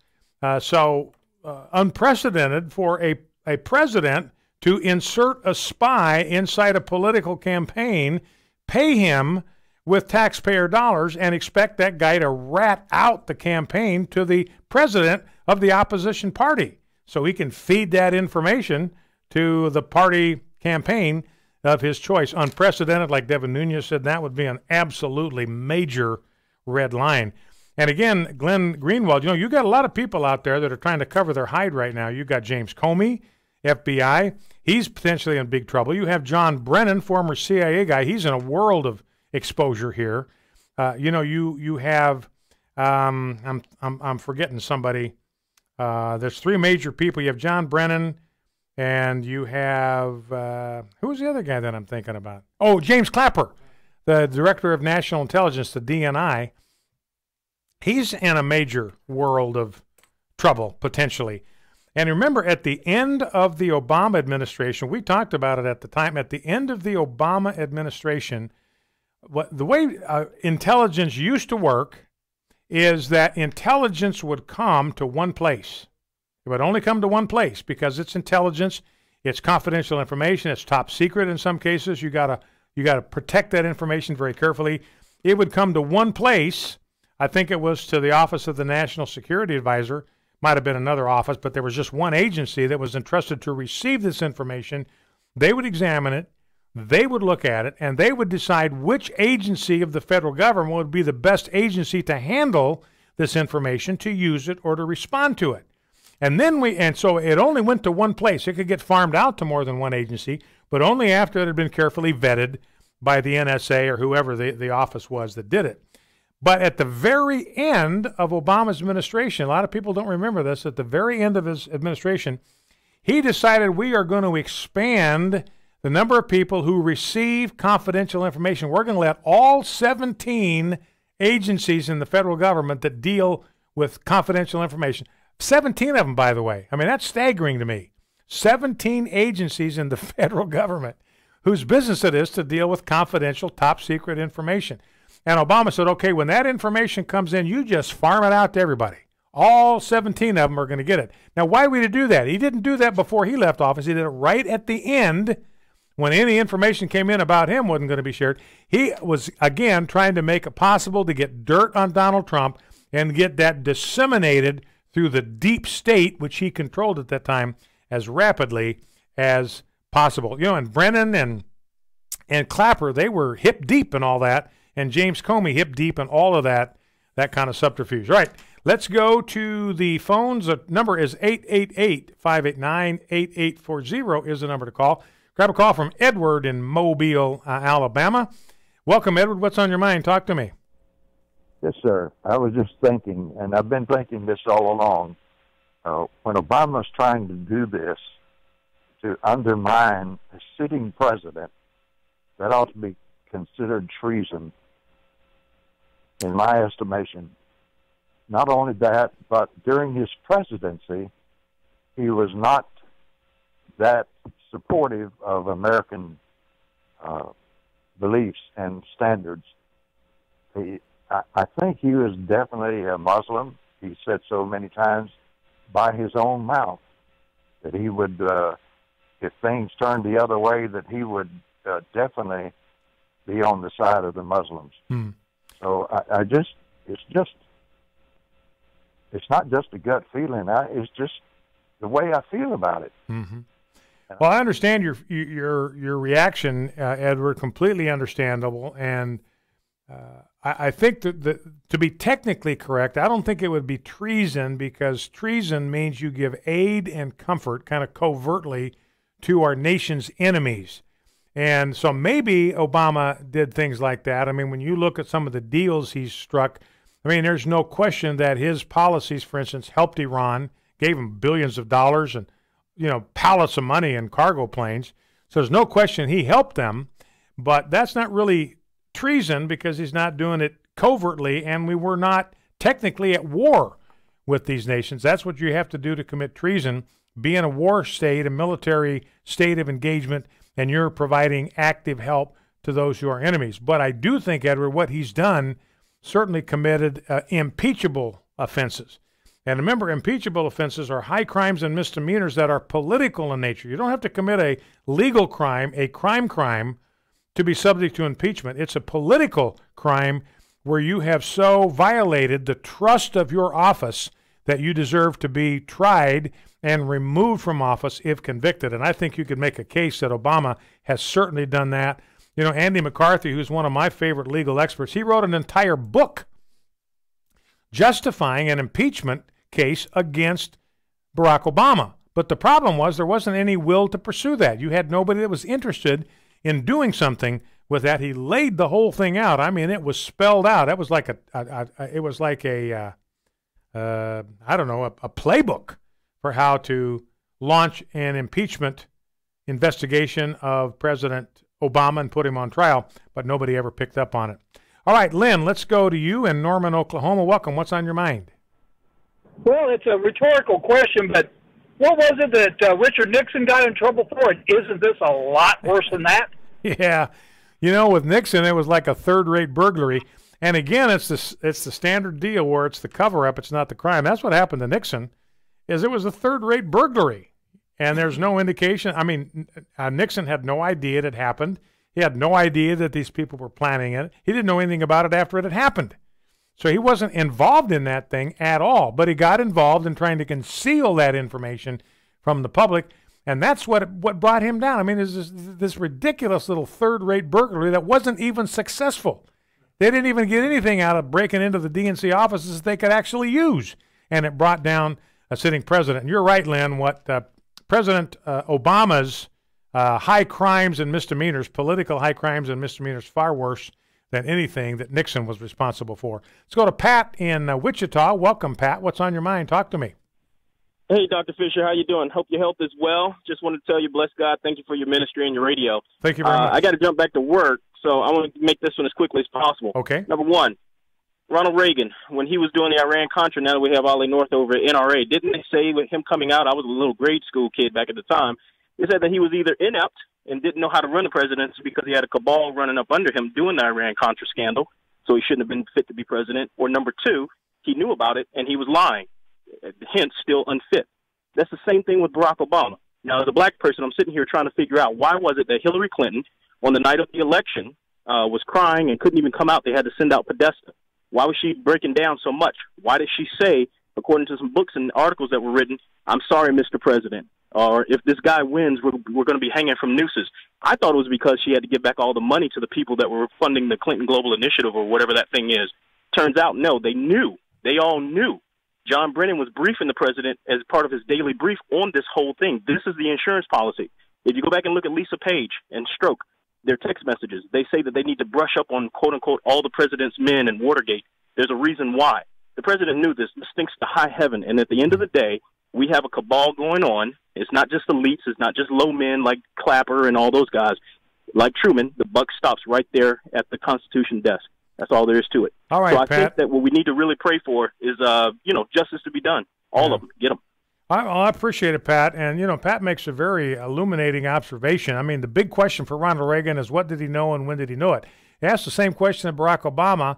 Unprecedented for a president to insert a spy inside a political campaign, pay him with taxpayer dollars, and expect that guy to rat out the campaign to the president of the opposition party so he can feed that information to the party campaign of his choice. Unprecedented, like Devin Nunes said, that would be an absolutely major red line. And again, Glenn Greenwald, you got a lot of people out there that are trying to cover their hide right now. You got James Comey, FBI. He's potentially in big trouble. You have John Brennan, former CIA guy. He's in a world of exposure here. You have I'm forgetting somebody. There's three major people. You have John Brennan, and you have who's the other guy that I'm thinking about? Oh, James Clapper, the director of national intelligence, the DNI. He's in a major world of trouble potentially. And remember, at the end of the Obama administration, we talked about it at the time. At the end of the Obama administration, the way intelligence used to work is that intelligence would come to one place. It would only come to one place because it's intelligence, it's confidential information, it's top secret in some cases. You gotta protect that information very carefully. It would come to one place. I think it was to the Office of the National Security Advisor. Might have been another office, but there was just one agency that was entrusted to receive this information. They would examine it, they would look at it, and they would decide which agency of the federal government would be the best agency to handle this information, to use it, or to respond to it. And so it only went to one place. It could get farmed out to more than one agency, but only after it had been carefully vetted by the NSA or whoever the office was that did it. But at the very end of Obama's administration, a lot of people don't remember this, at the very end of his administration, he decided we are going to expand the number of people who receive confidential information. We're going to let all 17 agencies in the federal government that deal with confidential information, 17 of them, by the way. I mean, that's staggering to me. 17 agencies in the federal government whose business it is to deal with confidential, top secret information. And Obama said, okay, when that information comes in, you just farm it out to everybody. All 17 of them are going to get it. Now, why would he do that? He didn't do that before he left office. He did it right at the end when any information came in about him wasn't going to be shared. He was, again, trying to make it possible to get dirt on Donald Trump and get that disseminated through the deep state, which he controlled at that time, as rapidly as possible. You know, and Brennan and Clapper, they were hip deep in all that, and James Comey hip deep in all of that kind of subterfuge. All right, let's go to the phones. The number is 888-589-8840 is the number to call. Grab a call from Edward in Mobile, Alabama. Welcome, Edward. What's on your mind? Talk to me. Yes, sir. I was just thinking, and I've been thinking this all along, when Obama's trying to do this to undermine a sitting president, that ought to be considered treason, in my estimation. Not only that, but during his presidency, he was not that supportive of American beliefs and standards. I think he was definitely a Muslim. He said so many times by his own mouth that he would, if things turned the other way, that he would definitely be on the side of the Muslims. So it's not just a gut feeling. It's just the way I feel about it. Mm-hmm. Well, I understand your reaction, Edward. Completely understandable, and I think that to be technically correct, I don't think it would be treason, because treason means you give aid and comfort, kind of covertly, to our nation's enemies. And so maybe Obama did things like that. I mean, when you look at some of the deals he's struck, I mean, there's no question that his policies, for instance, helped Iran, gave him billions of dollars and, you know, pallets of money and cargo planes. So there's no question he helped them, but that's not really treason because he's not doing it covertly, and we were not technically at war with these nations. That's what you have to do to commit treason, be in a war state, a military state of engagement, and you're providing active help to those who are enemies. But I do think, Edward, what he's done certainly committed impeachable offenses. And remember, impeachable offenses are high crimes and misdemeanors that are political in nature. You don't have to commit a legal crime, a crime, to be subject to impeachment. It's a political crime where you have so violated the trust of your office that you deserve to be tried and removed from office if convicted. And I think you could make a case that Obama has certainly done that. You know, Andy McCarthy, who's one of my favorite legal experts, he wrote an entire book justifying an impeachment case against Barack Obama. But the problem was there wasn't any will to pursue that. You had nobody that was interested in doing something with that. He laid the whole thing out. I mean, it was spelled out. That was like a playbook for how to launch an impeachment investigation of President Obama and put him on trial, but nobody ever picked up on it. All right, Lynn, let's go to you in Norman, Oklahoma. Welcome. What's on your mind? Well, it's a rhetorical question, but what was it that Richard Nixon got in trouble for? Isn't this a lot worse than that? Yeah. You know, with Nixon, it was like a third-rate burglary. And again, it's the standard deal where it's the cover-up, it's not the crime. That's what happened to Nixon, is it was a third-rate burglary. And there's no indication. I mean, Nixon had no idea it had happened. He had no idea that these people were planning it. He didn't know anything about it after it had happened. So he wasn't involved in that thing at all. But he got involved in trying to conceal that information from the public. And that's what brought him down. I mean, there's this ridiculous little third-rate burglary that wasn't even successful. They didn't even get anything out of breaking into the DNC offices that they could actually use. And it brought down a sitting president. And you're right, Lynn, what President Obama's high crimes and misdemeanors, political high crimes and misdemeanors, far worse than anything that Nixon was responsible for. Let's go to Pat in Wichita. Welcome, Pat. What's on your mind? Talk to me. Hey, Dr. Fisher, how you doing? Hope your health is well. Just wanted to tell you, bless God, thank you for your ministry and your radio. Thank you very much. I got to jump back to work, so I want to make this one as quickly as possible. Okay. Number one, Ronald Reagan, when he was doing the Iran-Contra, now that we have Ollie North over at NRA, didn't they say with him coming out, I was a little grade school kid back at the time, they said that he was either inept and didn't know how to run the presidency because he had a cabal running up under him doing the Iran-Contra scandal, so he shouldn't have been fit to be president, or number two, he knew about it and he was lying, hence still unfit. That's the same thing with Barack Obama. Now, as a black person, I'm sitting here trying to figure out why was it that Hillary Clinton, on the night of the election, was crying and couldn't even come out. They had to send out Podesta. Why was she breaking down so much? Why did she say, according to some books and articles that were written, I'm sorry, Mr. President, or if this guy wins, we're going to be hanging from nooses? I thought it was because she had to give back all the money to the people that were funding the Clinton Global Initiative or whatever that thing is. Turns out, no, they knew. They all knew. John Brennan was briefing the president as part of his daily brief on this whole thing. This is the insurance policy. If you go back and look at Lisa Page and Stroke, their text messages, they say that they need to brush up on, quote-unquote, all the president's men and Watergate. There's a reason why. The president knew this. This stinks to high heaven. And at the end of the day, we have a cabal going on. It's not just elites. It's not just low men like Clapper and all those guys. Like Truman, the buck stops right there at the Constitution desk. That's all there is to it. All right, so I Pat. think that what we need to really pray for is, justice to be done. All of them. Get them. I appreciate it, Pat. And, Pat makes a very illuminating observation. I mean, the big question for Ronald Reagan is what did he know and when did he know it? He asked the same question of Barack Obama.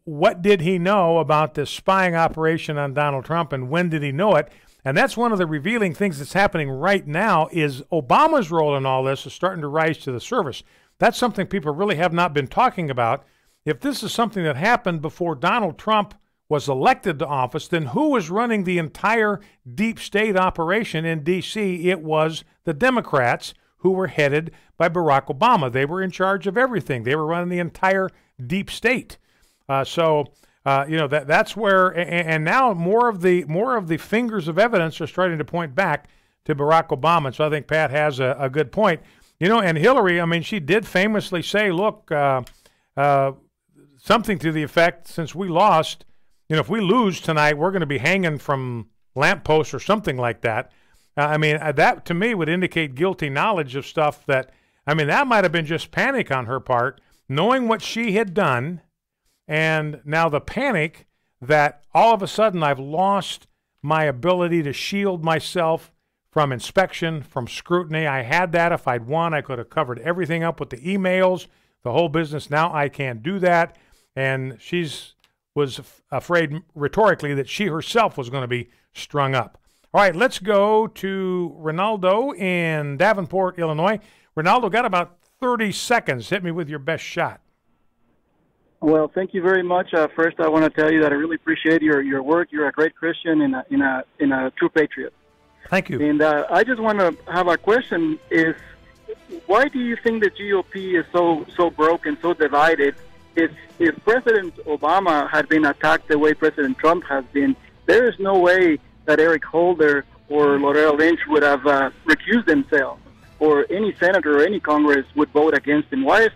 What did he know about this spying operation on Donald Trump and when did he know it? And that's one of the revealing things that's happening right now is Obama's role in all this is starting to rise to the surface. That's something people really have not been talking about. If this is something that happened before Donald Trump was elected to office, then who was running the entire deep state operation in D.C.? It was the Democrats who were headed by Barack Obama. They were in charge of everything. They were running the entire deep state. That's where, and now more of the fingers of evidence are starting to point back to Barack Obama. So I think Pat has a good point. And Hillary, I mean, she did famously say, look, something to the effect, since we lost, if we lose tonight, we're going to be hanging from lampposts or something like that. That to me would indicate guilty knowledge of stuff that might have been just panic on her part, knowing what she had done, and now the panic that all of a sudden I've lost my ability to shield myself from inspection, from scrutiny. I had that. If I'd won, I could have covered everything up with the emails, the whole business. Now I can't do that. And was afraid rhetorically that she herself was going to be strung up. All right, let's go to Ronaldo in Davenport, Illinois. Ronaldo, got about 30 seconds. Hit me with your best shot. Well, thank you very much. First, I want to tell you that I really appreciate your work. You're a great Christian and a true patriot. Thank you. And I just want to have a question: is why do you think the GOP is so broken, so divided? If President Obama had been attacked the way President Trump has been, there is no way that Eric Holder or Loretta Lynch would have recused themselves, or any senator or any Congress would vote against him. Why is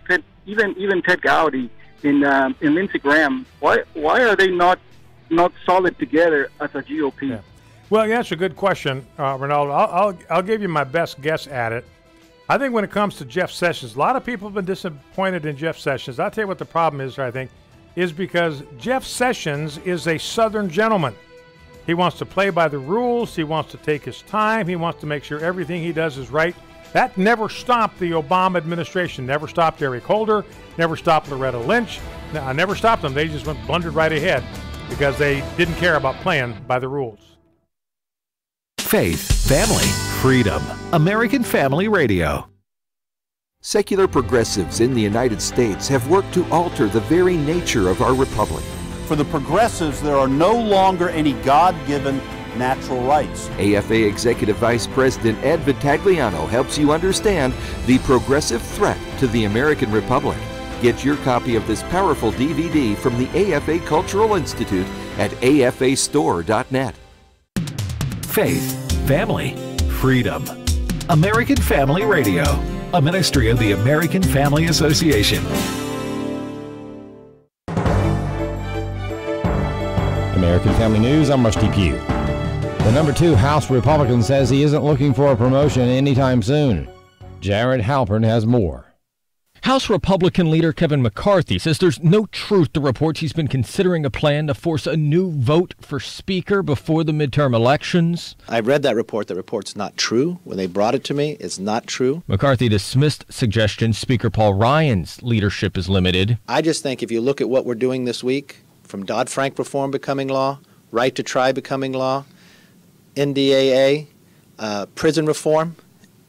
even Ted Gowdy and Lindsey Graham? Why are they not solid together as a GOP? Yeah. Well, yeah, that's a good question, Ronaldo. I'll give you my best guess at it. I think when it comes to Jeff Sessions, a lot of people have been disappointed in Jeff Sessions. I'll tell you what the problem is, I think, is because Jeff Sessions is a Southern gentleman. He wants to play by the rules. He wants to take his time. He wants to make sure everything he does is right. That never stopped the Obama administration, never stopped Eric Holder, never stopped Loretta Lynch, never stopped them. They just blundered right ahead because they didn't care about playing by the rules. Faith, family, freedom. American Family Radio. Secular progressives in the United States have worked to alter the very nature of our republic. For the progressives, there are no longer any God-given natural rights. AFA Executive Vice President Ed Vitagliano helps you understand the progressive threat to the American Republic. Get your copy of this powerful DVD from the AFA Cultural Institute at afastore.net. Faith, family, freedom. American Family Radio, a ministry of the American Family Association. American Family News, I'm Rusty Pugh. The number 2 House Republican says he isn't looking for a promotion anytime soon. Jared Halpern has more. House Republican leader Kevin McCarthy says there's no truth to reports he's been considering a plan to force a new vote for Speaker before the midterm elections. I read that report. The report's not true. When they brought it to me, it's not true. McCarthy dismissed suggestions Speaker Paul Ryan's leadership is limited. I just think if you look at what we're doing this week, from Dodd-Frank reform becoming law, right to try becoming law, NDAA, prison reform,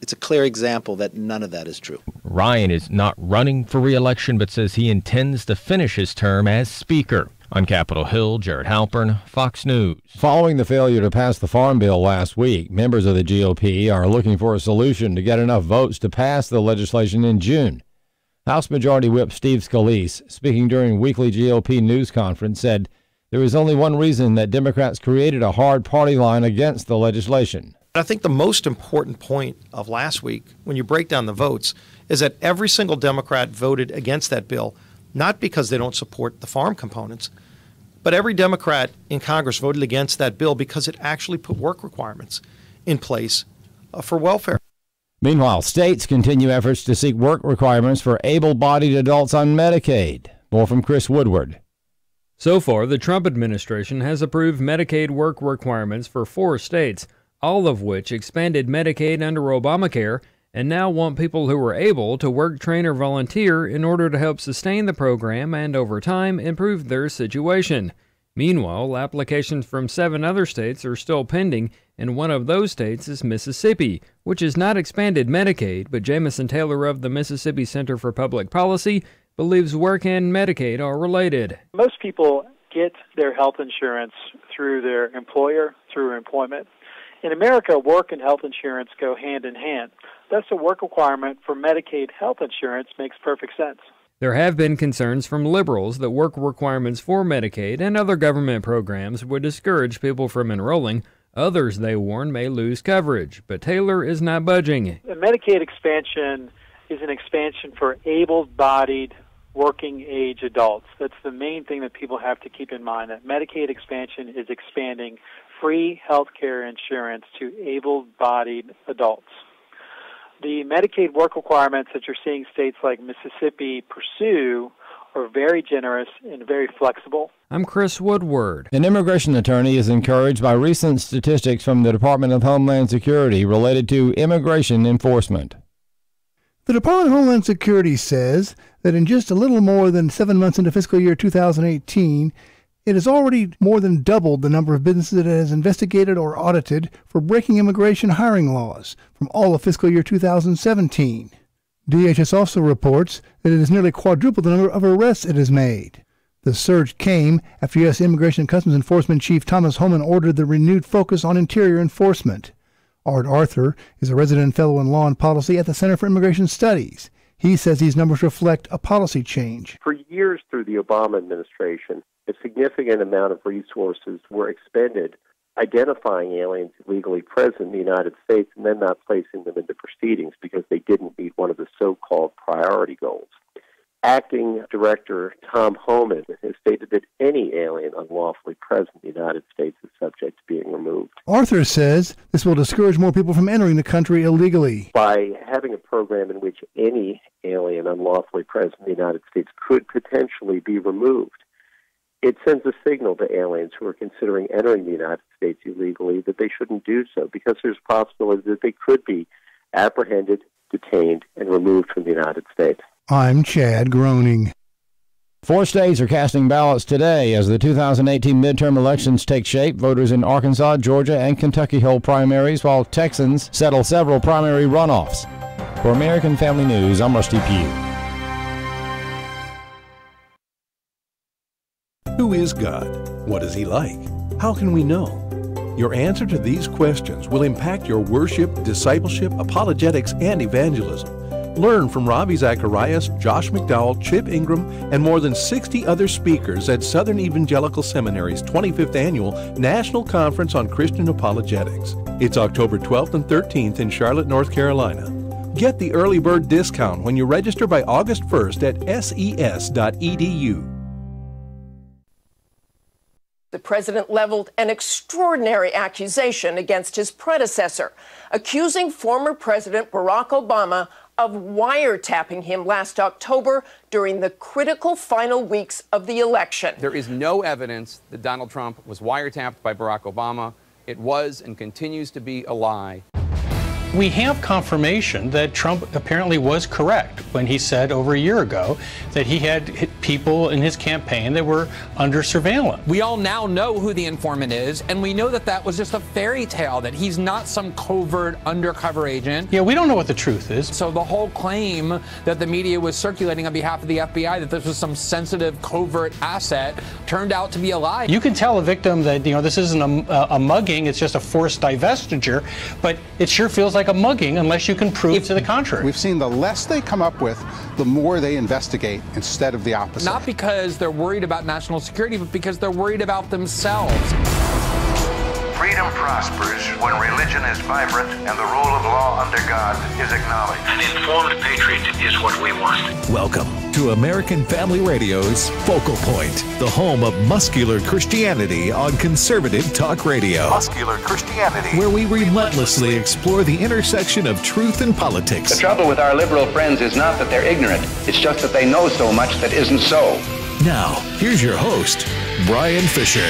it's a clear example that none of that is true. Ryan is not running for re-election, but says he intends to finish his term as Speaker. On Capitol Hill, Jared Halpern, Fox News. Following the failure to pass the Farm Bill last week, members of the GOP are looking for a solution to get enough votes to pass the legislation in June. House Majority Whip Steve Scalise, speaking during weekly GOP news conference, said there is only one reason that Democrats created a hard party line against the legislation. I think the most important point of last week, when you break down the votes, is that every single Democrat voted against that bill, not because they don't support the farm components, but every Democrat in Congress voted against that bill because it actually put work requirements in place for welfare. Meanwhile, states continue efforts to seek work requirements for able-bodied adults on Medicaid. More from Chris Woodward. So far, the Trump administration has approved Medicaid work requirements for 4 states, all of which expanded Medicaid under Obamacare and now want people who are able to work, train, or volunteer in order to help sustain the program and, over time, improve their situation. Meanwhile, applications from 7 other states are still pending, and one of those states is Mississippi, which has not expanded Medicaid, but Jamison Taylor of the Mississippi Center for Public Policy believes work and Medicaid are related. Most people get their health insurance through their employer, through employment. In America, work and health insurance go hand in hand. Thus, a work requirement for Medicaid health insurance makes perfect sense. There have been concerns from liberals that work requirements for Medicaid and other government programs would discourage people from enrolling. Others, they warn, may lose coverage. But Taylor is not budging. The Medicaid expansion is an expansion for able-bodied working-age adults. That's the main thing that people have to keep in mind, that Medicaid expansion is expanding free health care insurance to able-bodied adults. The Medicaid work requirements that you're seeing states like Mississippi pursue are very generous and very flexible. I'm Chris Woodward. An immigration attorney is encouraged by recent statistics from the Department of Homeland Security related to immigration enforcement. The Department of Homeland Security says that in just a little more than 7 months into fiscal year 2018, it has already more than doubled the number of businesses it has investigated or audited for breaking immigration hiring laws from all of fiscal year 2017. DHS also reports that it has nearly quadrupled the number of arrests it has made. The surge came after U.S. Immigration and Customs Enforcement Chief Thomas Homan ordered the renewed focus on interior enforcement. Art Arthur is a resident fellow in law and policy at the Center for Immigration Studies. He says these numbers reflect a policy change. For years through the Obama administration, a significant amount of resources were expended identifying aliens illegally present in the United States and then not placing them into proceedings because they didn't meet one of the so-called priority goals. Acting Director Tom Homan has stated that any alien unlawfully present in the United States is subject to being removed. Arthur says this will discourage more people from entering the country illegally. By having a program in which any alien unlawfully present in the United States could potentially be removed, it sends a signal to aliens who are considering entering the United States illegally that they shouldn't do so because there's a possibility that they could be apprehended, detained, and removed from the United States. I'm Chad Groening. 4 states are casting ballots today as the 2018 midterm elections take shape. Voters in Arkansas, Georgia, and Kentucky hold primaries, while Texans settle several primary runoffs. For American Family News, I'm Rusty Pugh. Who is God? What is He like? How can we know? Your answer to these questions will impact your worship, discipleship, apologetics, and evangelism. Learn from Ravi Zacharias, Josh McDowell, Chip Ingram, and more than 60 other speakers at Southern Evangelical Seminary's 25th Annual National Conference on Christian Apologetics. It's October 12th and 13th in Charlotte, North Carolina. Get the early bird discount when you register by August 1st at ses.edu. The president leveled an extraordinary accusation against his predecessor, accusing former President Barack Obama of wiretapping him last October during the critical final weeks of the election. There is no evidence that Donald Trump was wiretapped by Barack Obama. It was and continues to be a lie. We have confirmation that Trump apparently was correct when he said over a year ago that he had people in his campaign that were under surveillance. We all now know who the informant is, and we know that that was just a fairy tale, that he's not some covert undercover agent. Yeah, we don't know what the truth is. So the whole claim that the media was circulating on behalf of the FBI that this was some sensitive covert asset turned out to be a lie. You can tell a victim that, this isn't a mugging, it's just a forced divestiture, but it sure feels like a mugging unless you can prove to the contrary. We've seen the less they come up with, the more they investigate instead of the opposite. Not because they're worried about national security, but because they're worried about themselves. Freedom prospers when religion is vibrant and the rule of law under God is acknowledged. An informed patriot is what we want. Welcome to American Family Radio's Focal Point, the home of muscular Christianity on conservative talk radio. Muscular Christianity. Where we relentlessly explore the intersection of truth and politics. The trouble with our liberal friends is not that they're ignorant. It's just that they know so much that isn't so. Now, here's your host, Brian Fisher.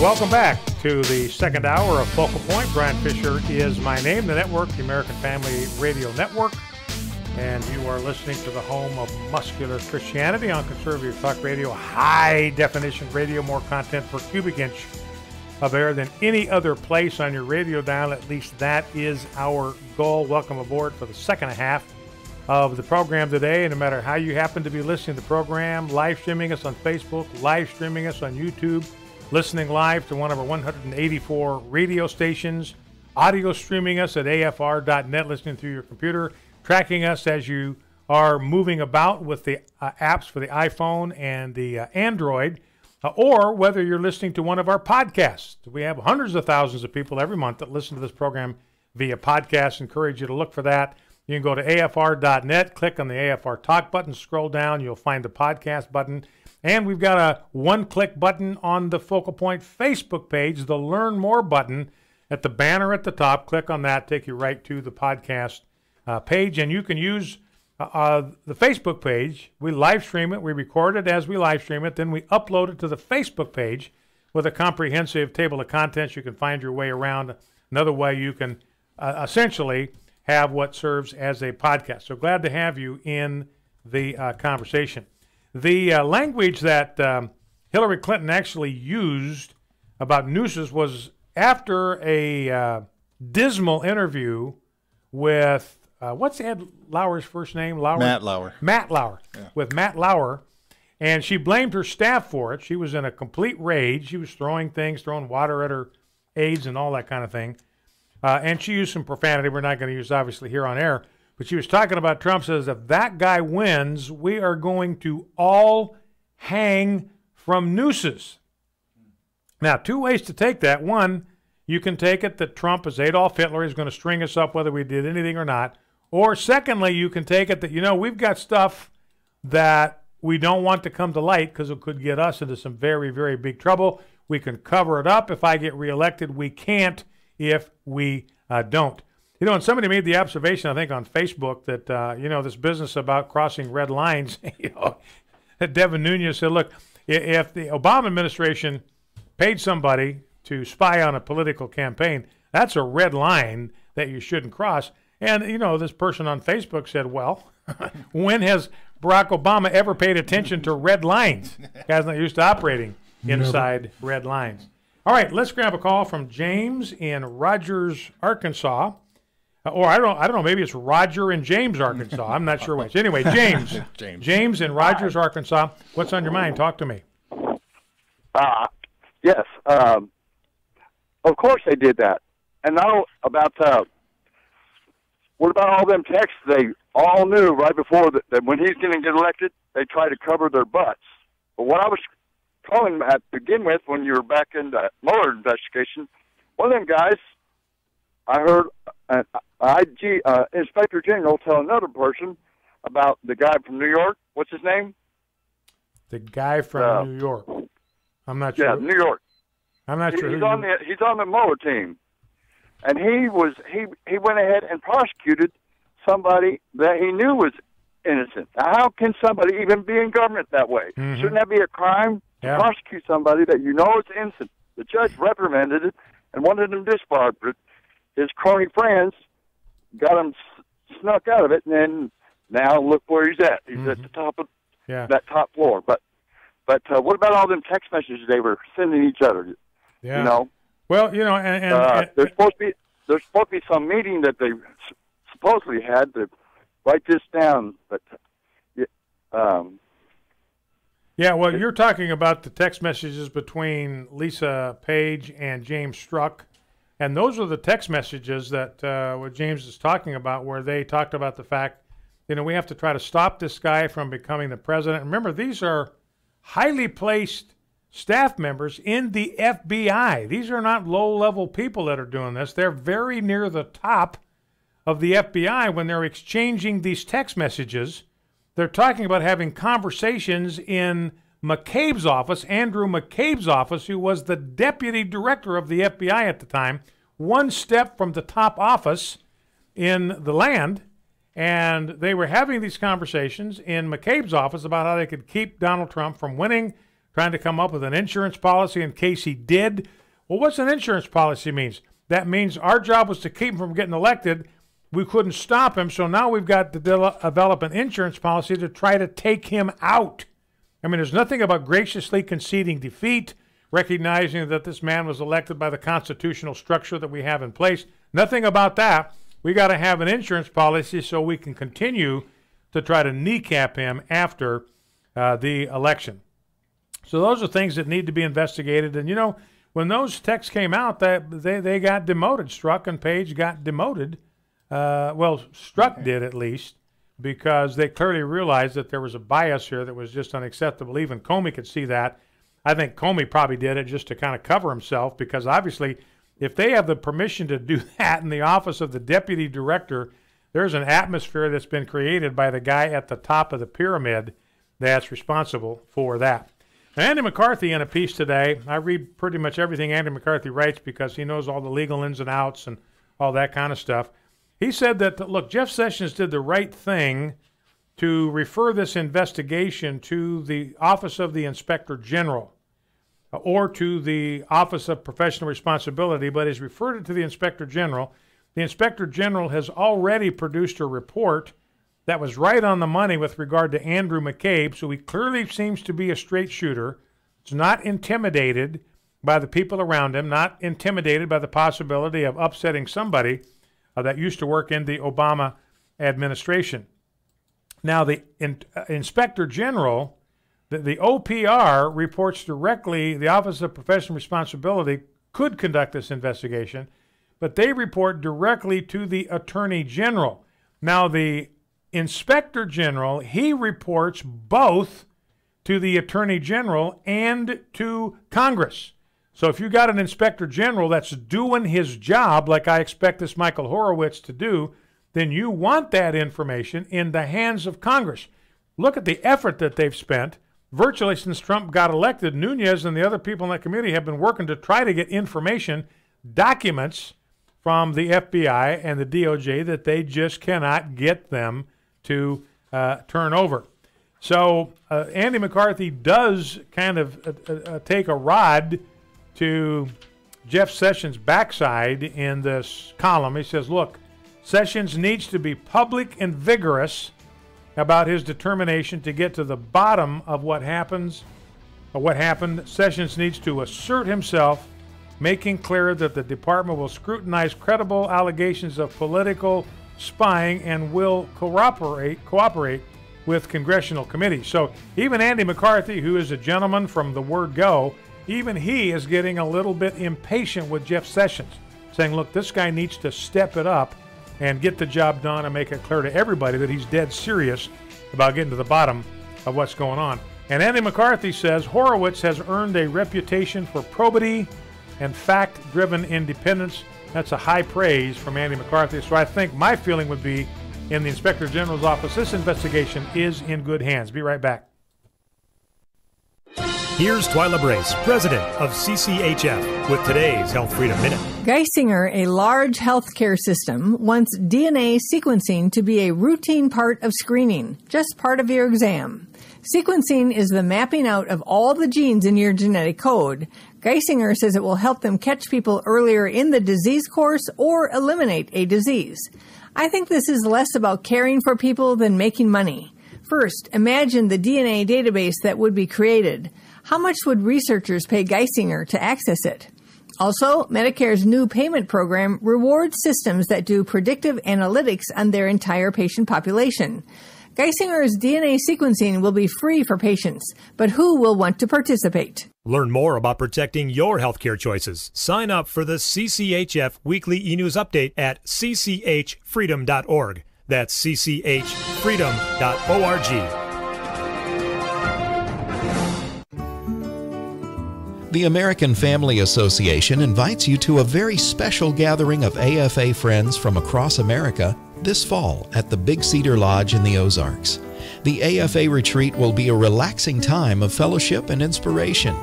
Welcome back to the second hour of Focal Point. Brian Fisher is my name. The network, the American Family Radio Network. And you are listening to the home of muscular Christianity on conservative talk radio. High definition radio, more content per cubic inch of air than any other place on your radio dial. At least that is our goal. Welcome aboard for the second half of the program today. And no matter how you happen to be listening to the program, live streaming us on Facebook, live streaming us on YouTube, listening live to one of our 184 radio stations, audio streaming us at afr.net, listening through your computer, tracking us as you are moving about with the apps for the iPhone and the Android, or whether you're listening to one of our podcasts. We have hundreds of thousands of people every month that listen to this program via podcast. Encourage you to look for that. You can go to afr.net, click on the AFR Talk button, scroll down, you'll find the podcast button. And we've got a one-click button on the Focal Point Facebook page, the Learn More button at the banner at the top. Click on that, take you right to the podcast page. And you can use the Facebook page. We live stream it. We record it as we live stream it. Then we upload it to the Facebook page with a comprehensive table of contents. You can find your way around. Another way you can essentially have what serves as a podcast. So glad to have you in the conversation. The language that Hillary Clinton actually used about nooses was after a dismal interview with, what's Ed Lauer's first name? Matt Lauer. Matt Lauer. Yeah. With Matt Lauer. And she blamed her staff for it. She was in a complete rage. She was throwing things, throwing water at her aides and all that kind of thing. And she used some profanity we're not going to use, obviously, here on air. But she was talking about Trump, says, if that guy wins, we are going to all hang from nooses. Now, two ways to take that. One, you can take it that Trump is Adolf Hitler, is going to string us up whether we did anything or not. Or secondly, you can take it that, we've got stuff that we don't want to come to light because it could get us into some very, very big trouble. We can cover it up. If I get reelected, we can't if we don't. And somebody made the observation, I think, on Facebook that, this business about crossing red lines, that Devin Nunes said, look, if the Obama administration paid somebody to spy on a political campaign, That's a red line that you shouldn't cross. And, you know, this person on Facebook said, well, when has Barack Obama ever paid attention to red lines? Guy's not used to operating inside red lines. All right, let's grab a call from James in Rogers, Arkansas. Or I don't know, maybe it's Roger in James, Arkansas. I'm not sure which. Anyway, James. James in Rogers, Arkansas. What's on your mind? Talk to me. Yes. Of course they did that. And now about what about all them texts they all knew right before that when he's going to get elected, they try to cover their butts. But what I was calling to begin with when you were back in the Mueller investigation, one of them guys, I heard Inspector General tell another person about the guy from New York. What's his name? The guy from New York. I'm not sure. Yeah, New York. I'm not sure. He's on the Mueller team, and he went ahead and prosecuted somebody that he knew was innocent. Now, how can somebody even be in government that way? Shouldn't that be a crime to prosecute somebody that you know is innocent? The judge reprimanded it and wanted him disbarred, but his crony friends got him snuck out of it, and then now look where he's at. He's at the top of that top floor. But what about all them text messages they were sending each other? Yeah. You know. Well, you know, and there's supposed to be some meeting that they supposedly had to write this down, but yeah. Well, you're talking about the text messages between Lisa Page and James Strzok. And those are the text messages that what James is talking about, where they talked about the fact, you know, we have to try to stop this guy from becoming the president. Remember, these are highly placed staff members in the FBI. These are not low-level people that are doing this. They're very near the top of the FBI when they're exchanging these text messages. They're talking about having conversations in McCabe's office, Andrew McCabe's office, who was the deputy director of the FBI at the time, one step from the top office in the land, and they were having these conversations in McCabe's office about how they could keep Donald Trump from winning, trying to come up with an insurance policy in case he did. Well, what's an insurance policy means? That means our job was to keep him from getting elected. We couldn't stop him, so now we've got to develop an insurance policy to try to take him out. I mean, there's nothing about graciously conceding defeat, recognizing that this man was elected by the constitutional structure that we have in place. Nothing about that. We got to have an insurance policy so we can continue to try to kneecap him after the election. So those are things that need to be investigated. And, you know, when those texts came out, they got demoted. Strzok and Page got demoted. Well, Strzok did at least, because they clearly realized that there was a bias here that was just unacceptable. Even Comey could see that. I think Comey probably did it just to kind of cover himself, because obviously if they have the permission to do that in the office of the deputy director, there's an atmosphere that's been created by the guy at the top of the pyramid that's responsible for that. Now, Andy McCarthy in a piece today, I read pretty much everything Andy McCarthy writes because he knows all the legal ins and outs and all that kind of stuff. He said that, look, Jeff Sessions did the right thing to refer this investigation to the Office of the Inspector General or to the Office of Professional Responsibility, but he's referred it to the Inspector General. The Inspector General has already produced a report that was right on the money with regard to Andrew McCabe, so he clearly seems to be a straight shooter. It's not intimidated by the people around him, not intimidated by the possibility of upsetting somebody that used to work in the Obama administration. Now, the Inspector General, the OPR reports directly, the Office of Professional Responsibility could conduct this investigation, but they report directly to the Attorney General. Now, the Inspector General, he reports both to the Attorney General and to Congress. So if you got an Inspector General that's doing his job, like I expect this Michael Horowitz to do, then you want that information in the hands of Congress. Look at the effort that they've spent. Virtually since Trump got elected, Nunes and the other people in that community have been working to try to get information, documents from the FBI and the DOJ that they just cannot get them to turn over. So Andy McCarthy does kind of take a rod to Jeff Sessions' backside in this column. He says, look, Sessions needs to be public and vigorous about his determination to get to the bottom of what happened. Sessions needs to assert himself, making clear that the department will scrutinize credible allegations of political spying and will cooperate with congressional committees. So even Andy McCarthy, who is a gentleman from the word go, even he is getting a little bit impatient with Jeff Sessions, saying, look, this guy needs to step it up and get the job done and make it clear to everybody that he's dead serious about getting to the bottom of what's going on. And Andy McCarthy says Horowitz has earned a reputation for probity and fact-driven independence. That's a high praise from Andy McCarthy. So I think my feeling would be, in the Inspector General's office, this investigation is in good hands. Be right back. Here's Twyla Brace, president of CCHF, with today's Health Freedom Minute. Geisinger, a large healthcare system, wants DNA sequencing to be a routine part of screening, just part of your exam. Sequencing is the mapping out of all the genes in your genetic code. Geisinger says it will help them catch people earlier in the disease course or eliminate a disease. I think this is less about caring for people than making money. First, imagine the DNA database that would be created. How much would researchers pay Geisinger to access it? Also, Medicare's new payment program rewards systems that do predictive analytics on their entire patient population. Geisinger's DNA sequencing will be free for patients, but who will want to participate? Learn more about protecting your healthcare choices. Sign up for the CCHF Weekly e-News Update at cchfreedom.org. That's cchfreedom.org. The American Family Association invites you to a very special gathering of AFA friends from across America this fall at the Big Cedar Lodge in the Ozarks. The AFA retreat will be a relaxing time of fellowship and inspiration.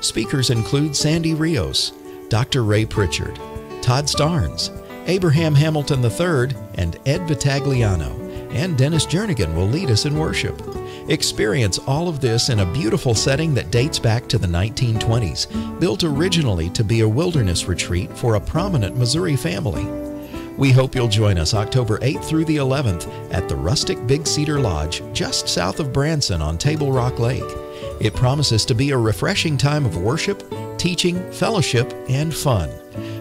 Speakers include Sandy Rios, Dr. Ray Pritchard, Todd Starnes, Abraham Hamilton III, and Ed Vitagliano, and Dennis Jernigan will lead us in worship. Experience all of this in a beautiful setting that dates back to the 1920s, built originally to be a wilderness retreat for a prominent Missouri family. We hope you'll join us October 8th through the 11th at the rustic Big Cedar Lodge just south of Branson on Table Rock Lake. It promises to be a refreshing time of worship, teaching, fellowship, and fun.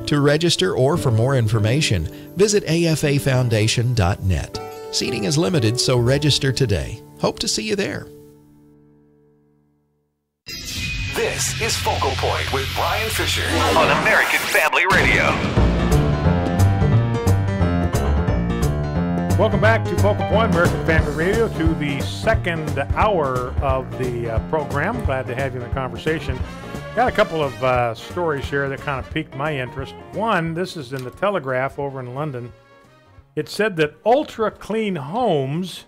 To register or for more information, visit afafoundation.net. Seating is limited, so register today. Hope to see you there. This is Focal Point with Brian Fisher on American Family Radio. Welcome back to Focal Point, American Family Radio, to the second hour of the program. Glad to have you in the conversation. Got a couple of stories here that kind of piqued my interest. One, this is in the Telegraph over in London. It said that ultra-clean homes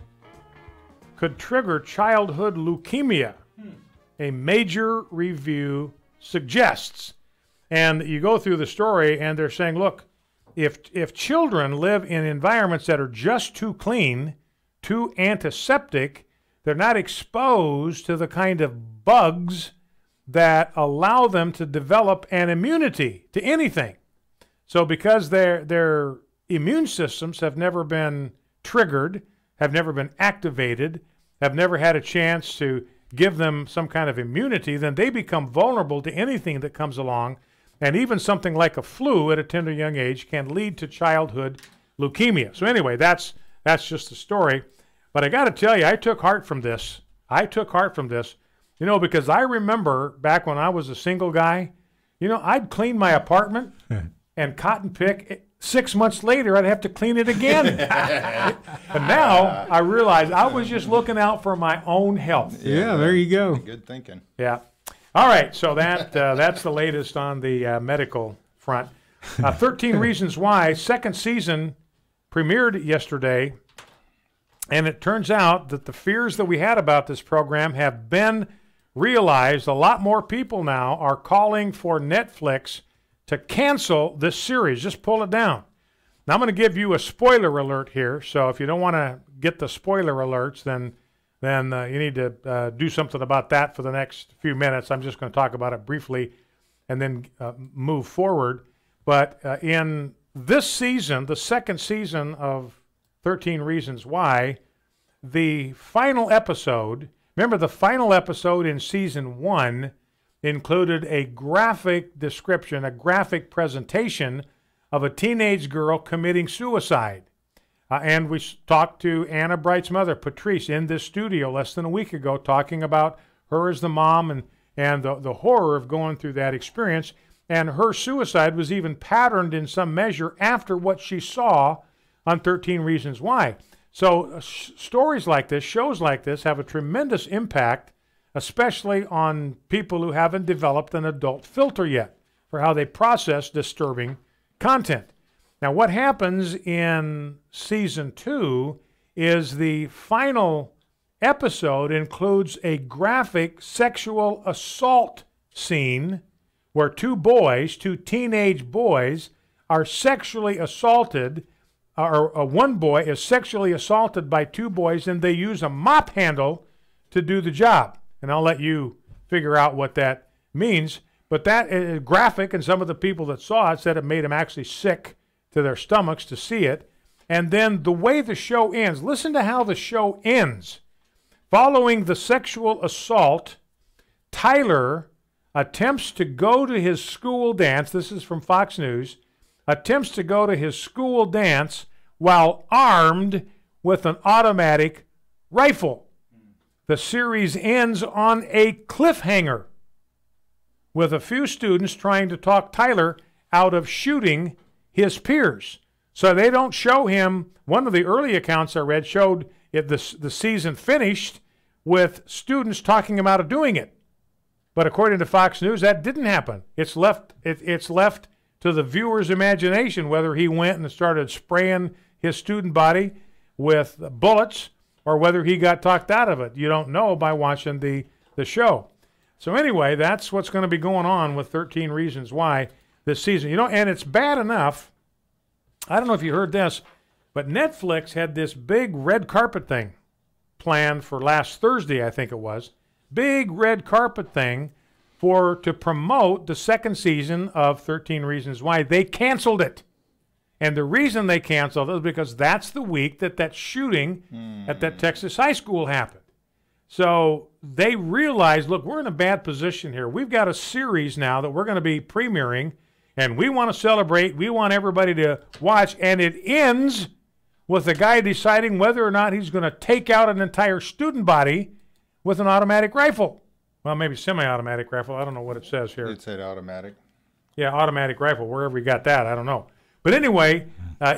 could trigger childhood leukemia. A major review suggests. And you go through the story and they're saying, look, if children live in environments that are just too clean, too antiseptic, they're not exposed to the kind of bugs that allow them to develop an immunity to anything. So because their immune systems have never been triggered, have never been activated, have never had a chance to give them some kind of immunity, then they become vulnerable to anything that comes along. And even something like a flu at a tender young age can lead to childhood leukemia. So anyway, that's just the story. But I got to tell you, I took heart from this. You know, because I remember back when I was a single guy, you know, I'd clean my apartment and cotton pick. 6 months later, I'd have to clean it again. But now I realize I was just looking out for my own health. Yeah, there you go. Good thinking. Yeah. All right, so that's the latest on the medical front. 13 Reasons Why, second season premiered yesterday, and it turns out that the fears that we had about this program have been realized. A lot more people now are calling for Netflix to cancel this series. Just pull it down. Now, I'm going to give you a spoiler alert here, so if you don't want to get the spoiler alerts, then you need to do something about that for the next few minutes. I'm just going to talk about it briefly. and then move forward. But in this season, the second season of 13 Reasons Why, the final episode, remember the final episode in season 1 included a graphic description, a graphic presentation of a teenage girl committing suicide. And we talked to Anna Bright's mother, Patrice, in this studio less than a week ago, talking about her as the mom and the horror of going through that experience. And her suicide was even patterned in some measure after what she saw on 13 Reasons Why. So stories like this, shows like this, have a tremendous impact, especially on people who haven't developed an adult filter yet for how they process disturbing content. Now, what happens in season 2 is the final episode includes a graphic sexual assault scene where two teenage boys, are sexually assaulted, or one boy is sexually assaulted by two boys, and they use a mop handle to do the job. And I'll let you figure out what that means. But that is graphic, and some of the people that saw it said it made them actually sick to their stomachs to see it. And then the way the show ends, listen to how the show ends. Following the sexual assault, Tyler attempts to go to his school dance. This is from Fox News. Attempts to go to his school dance while armed with an automatic rifle. The series ends on a cliffhanger with a few students trying to talk Tyler out of shooting his peers. So they don't show him. One of the early accounts I read showed the season finished with students talking him out of doing it. But according to Fox News, that didn't happen. It's left to the viewer's imagination whether he went and started spraying his student body with bullets or whether he got talked out of it. You don't know by watching the show. So anyway, that's what's going to be going on with 13 Reasons Why this season. You know, and it's bad enough. I don't know if you heard this, but Netflix had this big red carpet thing planned for last Thursday, I think it was. Big red carpet thing to promote the second season of 13 Reasons Why. They canceled it. And the reason they canceled it is because that's the week that shooting at that Texas high school happened. So they realized, look, we're in a bad position here. We've got a series now that we're going to be premiering, and we want to celebrate. We want everybody to watch. And it ends with a guy deciding whether or not he's going to take out an entire student body with an automatic rifle. Well, maybe semi-automatic rifle. I don't know what it says here. It said automatic. Yeah, automatic rifle. Wherever we got that, I don't know. But anyway,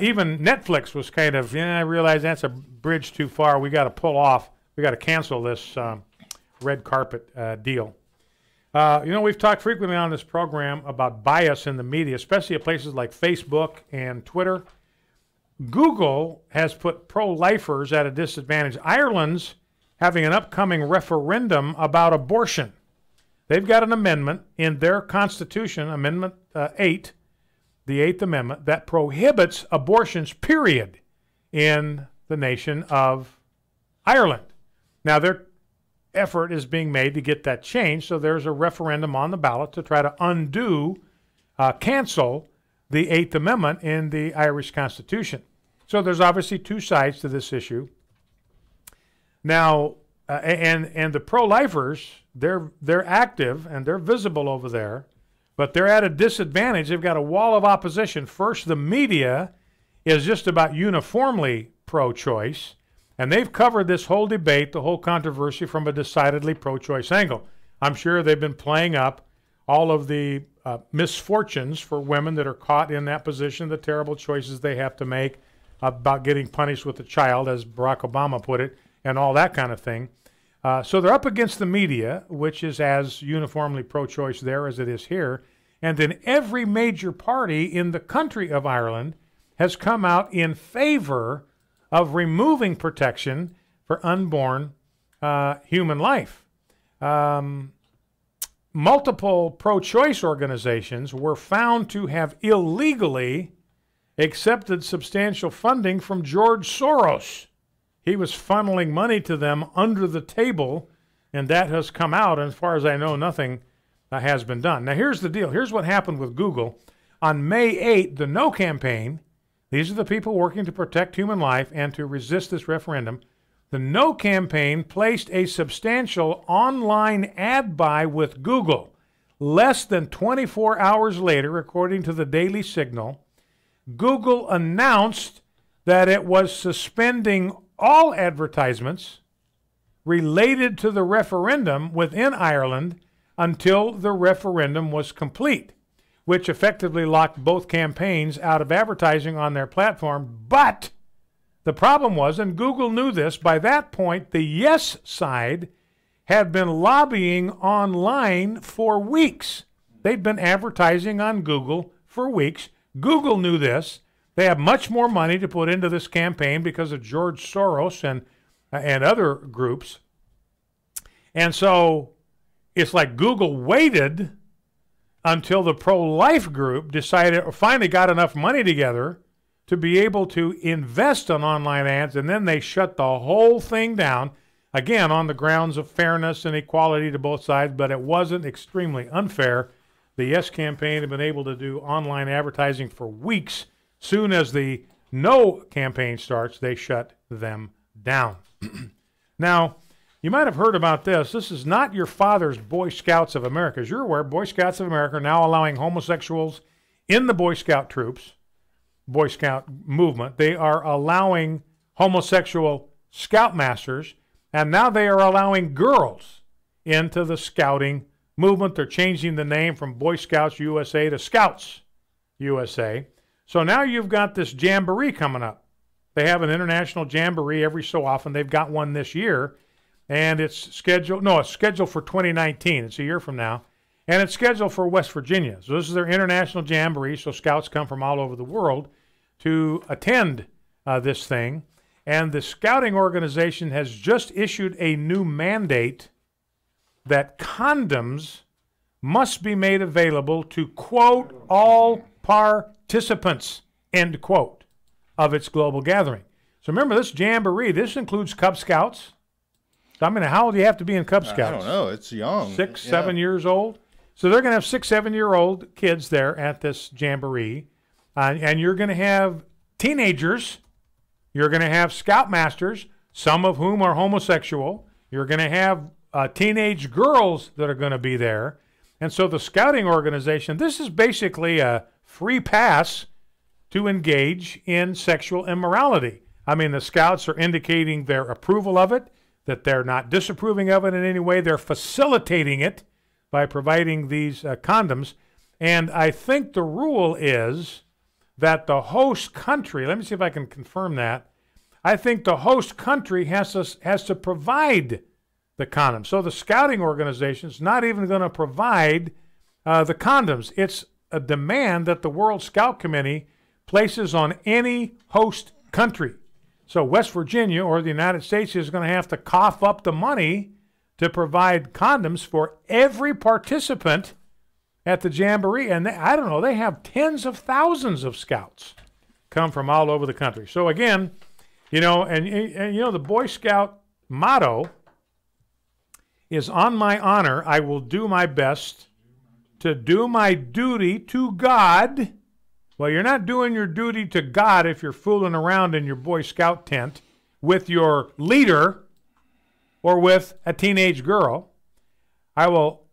even Netflix was kind of, I realize that's a bridge too far. We got to pull off. We got to cancel this red carpet deal. We've talked frequently on this program about bias in the media, especially at places like Facebook and Twitter. Google has put pro-lifers at a disadvantage. Ireland's having an upcoming referendum about abortion. They've got an amendment in their constitution, Amendment 8, the Eighth Amendment, that prohibits abortions, period, in the nation of Ireland. Now, their effort is being made to get that changed, so there's a referendum on the ballot to try to cancel the Eighth Amendment in the Irish Constitution. So there's obviously two sides to this issue. Now, and the pro-lifers, they're active and they're visible over there, but they're at a disadvantage. They've got a wall of opposition. First, the media is just about uniformly pro-choice, and they've covered this whole debate, the whole controversy, from a decidedly pro-choice angle. I'm sure they've been playing up all of the misfortunes for women that are caught in that position, the terrible choices they have to make about getting punished with a child, as Barack Obama put it, and all that kind of thing. So they're up against the media, which is as uniformly pro-choice there as it is here. And then every major party in the country of Ireland has come out in favor of removing protection for unborn human life. Multiple pro-choice organizations were found to have illegally accepted substantial funding from George Soros. He was funneling money to them under the table, and that has come out. And as far as I know, nothing has been done. Now, here's the deal. Here's what happened with Google. On May 8th, the No campaign, these are the people working to protect human life and to resist this referendum. The No campaign placed a substantial online ad buy with Google. Less than 24 hours later, according to the Daily Signal, Google announced that it was suspending all advertisements related to the referendum within Ireland until the referendum was complete, which effectively locked both campaigns out of advertising on their platform. But the problem was, and Google knew this, by that point, the Yes side had been lobbying online for weeks. They'd been advertising on Google for weeks. Google knew this. They have much more money to put into this campaign because of George Soros and other groups. And so it's like Google waited until the pro-life group decided, or finally got enough money together to be able to invest in online ads, and then they shut the whole thing down, again, on the grounds of fairness and equality to both sides, but it wasn't extremely unfair. The Yes campaign had been able to do online advertising for weeks. Soon as the No campaign starts, they shut them down. Now, you might have heard about this. This is not your father's Boy Scouts of America. As you're aware, Boy Scouts of America are now allowing homosexuals in the Boy Scout troops, Boy Scout movement. They are allowing homosexual scoutmasters, and now they are allowing girls into the scouting movement. They're changing the name from Boy Scouts USA to Scouts USA. So now you've got this jamboree coming up. They have an international jamboree every so often. They've got one this year, and it's scheduled for 2019. It's a year from now, and it's scheduled for West Virginia. So this is their international jamboree, so scouts come from all over the world to attend this thing. And the scouting organization has just issued a new mandate that condoms must be made available to, quote, all participants, end quote, of its global gathering. So remember, this jamboree, this includes Cub Scouts. I mean, how old do you have to be in Cub Scouts? I don't know. It's young. 6, 7 years old. So they're going to have 6, 7-year-old kids there at this jamboree. And you're going to have teenagers. You're going to have scoutmasters, some of whom are homosexual. You're going to have teenage girls that are going to be there. And so the scouting organization, this is basically a free pass to engage in sexual immorality. I mean, the scouts are indicating their approval of it, that they're not disapproving of it in any way. They're facilitating it by providing these condoms. And I think the rule is that the host country, let me see if I can confirm that, I think the host country has to provide the condoms. So the scouting organization is not even going to provide the condoms. It's a demand that the World Scout Committee places on any host country. So West Virginia or the United States is going to have to cough up the money to provide condoms for every participant at the Jamboree. And I don't know, they have tens of thousands of scouts come from all over the country. So again, you know, and you know, the Boy Scout motto is, on my honor, I will do my best to do my duty to God. Well, you're not doing your duty to God if you're fooling around in your Boy Scout tent with your leader or with a teenage girl. I will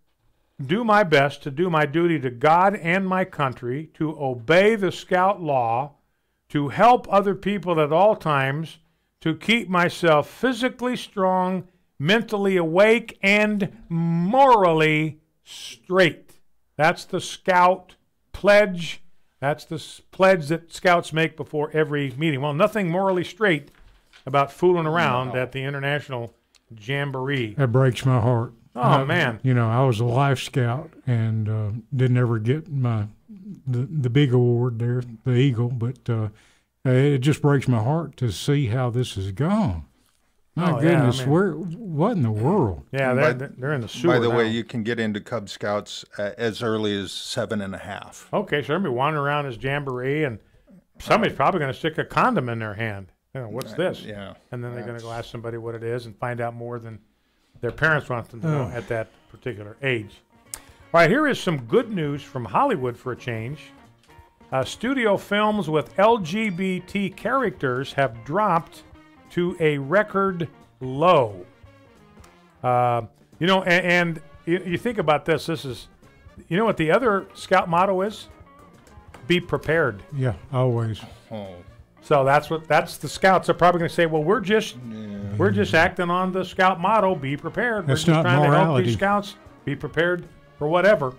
do my best to do my duty to God and my country, to obey the Scout law, to help other people at all times, to keep myself physically strong, mentally awake, and morally straight. That's the Scout pledge. That's the pledge that Scouts make before every meeting. Well, nothing morally straight about fooling around at the International Jamboree. That breaks my heart. Oh, man. You know, I was a Life Scout and didn't ever get the big award there, the Eagle, but it just breaks my heart to see how this has gone. My goodness, what in the world? Yeah, they're in the sewer. By the way, now. you can get into Cub Scouts as early as 7.5. Okay, so everybody wandering around this Jamboree, and somebody's probably going to stick a condom in their hand. You know, what's this? Yeah. And then they're going to go ask somebody what it is and find out more than their parents want them to know at that particular age. All right, here is some good news from Hollywood for a change. Studio films with LGBT characters have dropped to a record low. And you think about this. This is, you know what the other Scout motto is? Be prepared. Yeah, always. So that's the Scouts are probably going to say, well, we're just acting on the Scout motto, be prepared. That's we're just not trying to help morality. these Scouts be prepared for whatever.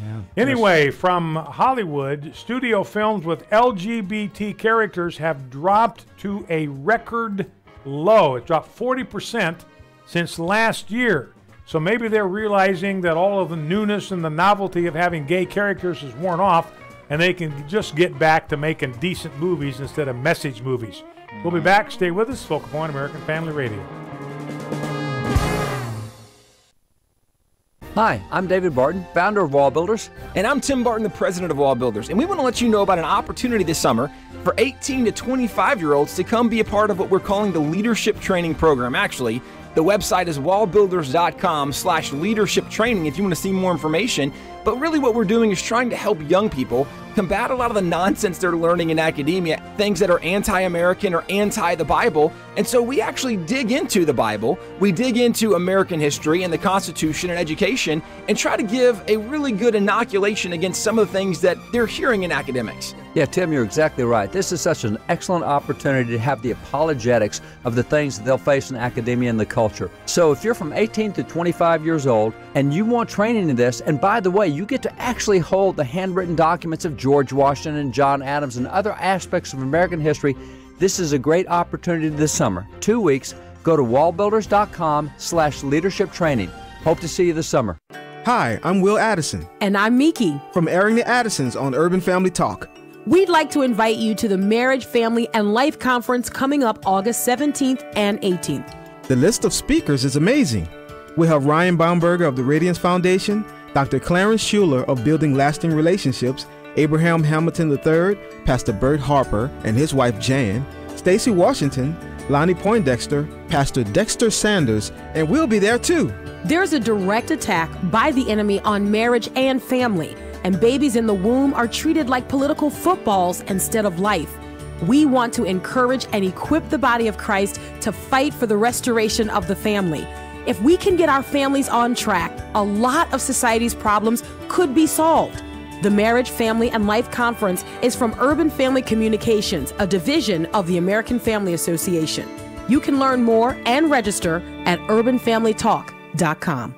Yeah. Anyway, from Hollywood, studio films with LGBT characters have dropped to a record low. It dropped 40% since last year. So maybe they're realizing that all of the newness and the novelty of having gay characters is worn off, and they can just get back to making decent movies instead of message movies. We'll be back. Stay with us. Focal Point American Family Radio. Hi, I'm David Barton, founder of Wall Builders. And I'm Tim Barton, the president of Wall Builders. And we want to let you know about an opportunity this summer for 18 to 25-year-olds to come be a part of what we're calling the Leadership Training Program. Actually, the website is wallbuilders.com/leadership training if you want to see more information. But really what we're doing is trying to help young people combat a lot of the nonsense they're learning in academia, things that are anti-American or anti the Bible. And so we actually dig into the Bible, we dig into American history and the Constitution and education, and try to give a really good inoculation against some of the things that they're hearing in academics. Yeah, Tim, you're exactly right. This is such an excellent opportunity to have the apologetics of the things that they'll face in academia and the culture. So if you're from 18 to 25 years old and you want training in this, and by the way, you get to actually hold the handwritten documents of George Washington and John Adams and other aspects of American history, this is a great opportunity this summer. 2 weeks. Go to wallbuilders.com/leadership training. Hope to see you this summer. Hi, I'm Will Addison. And I'm Miki. From Airing the Addisons on Urban Family Talk. We'd like to invite you to the Marriage, Family, and Life Conference coming up August 17th and 18th. The list of speakers is amazing. We have Ryan Baumberger of the Radiance Foundation, Dr. Clarence Schuler of Building Lasting Relationships, Abraham Hamilton III, Pastor Bert Harper and his wife Jan, Stacy Washington, Lonnie Poindexter, Pastor Dexter Sanders, and we'll be there too. There's a direct attack by the enemy on marriage and family, and babies in the womb are treated like political footballs instead of life. We want to encourage and equip the body of Christ to fight for the restoration of the family. If we can get our families on track, a lot of society's problems could be solved. The Marriage, Family, and Life Conference is from Urban Family Communications, a division of the American Family Association. You can learn more and register at urbanfamilytalk.com.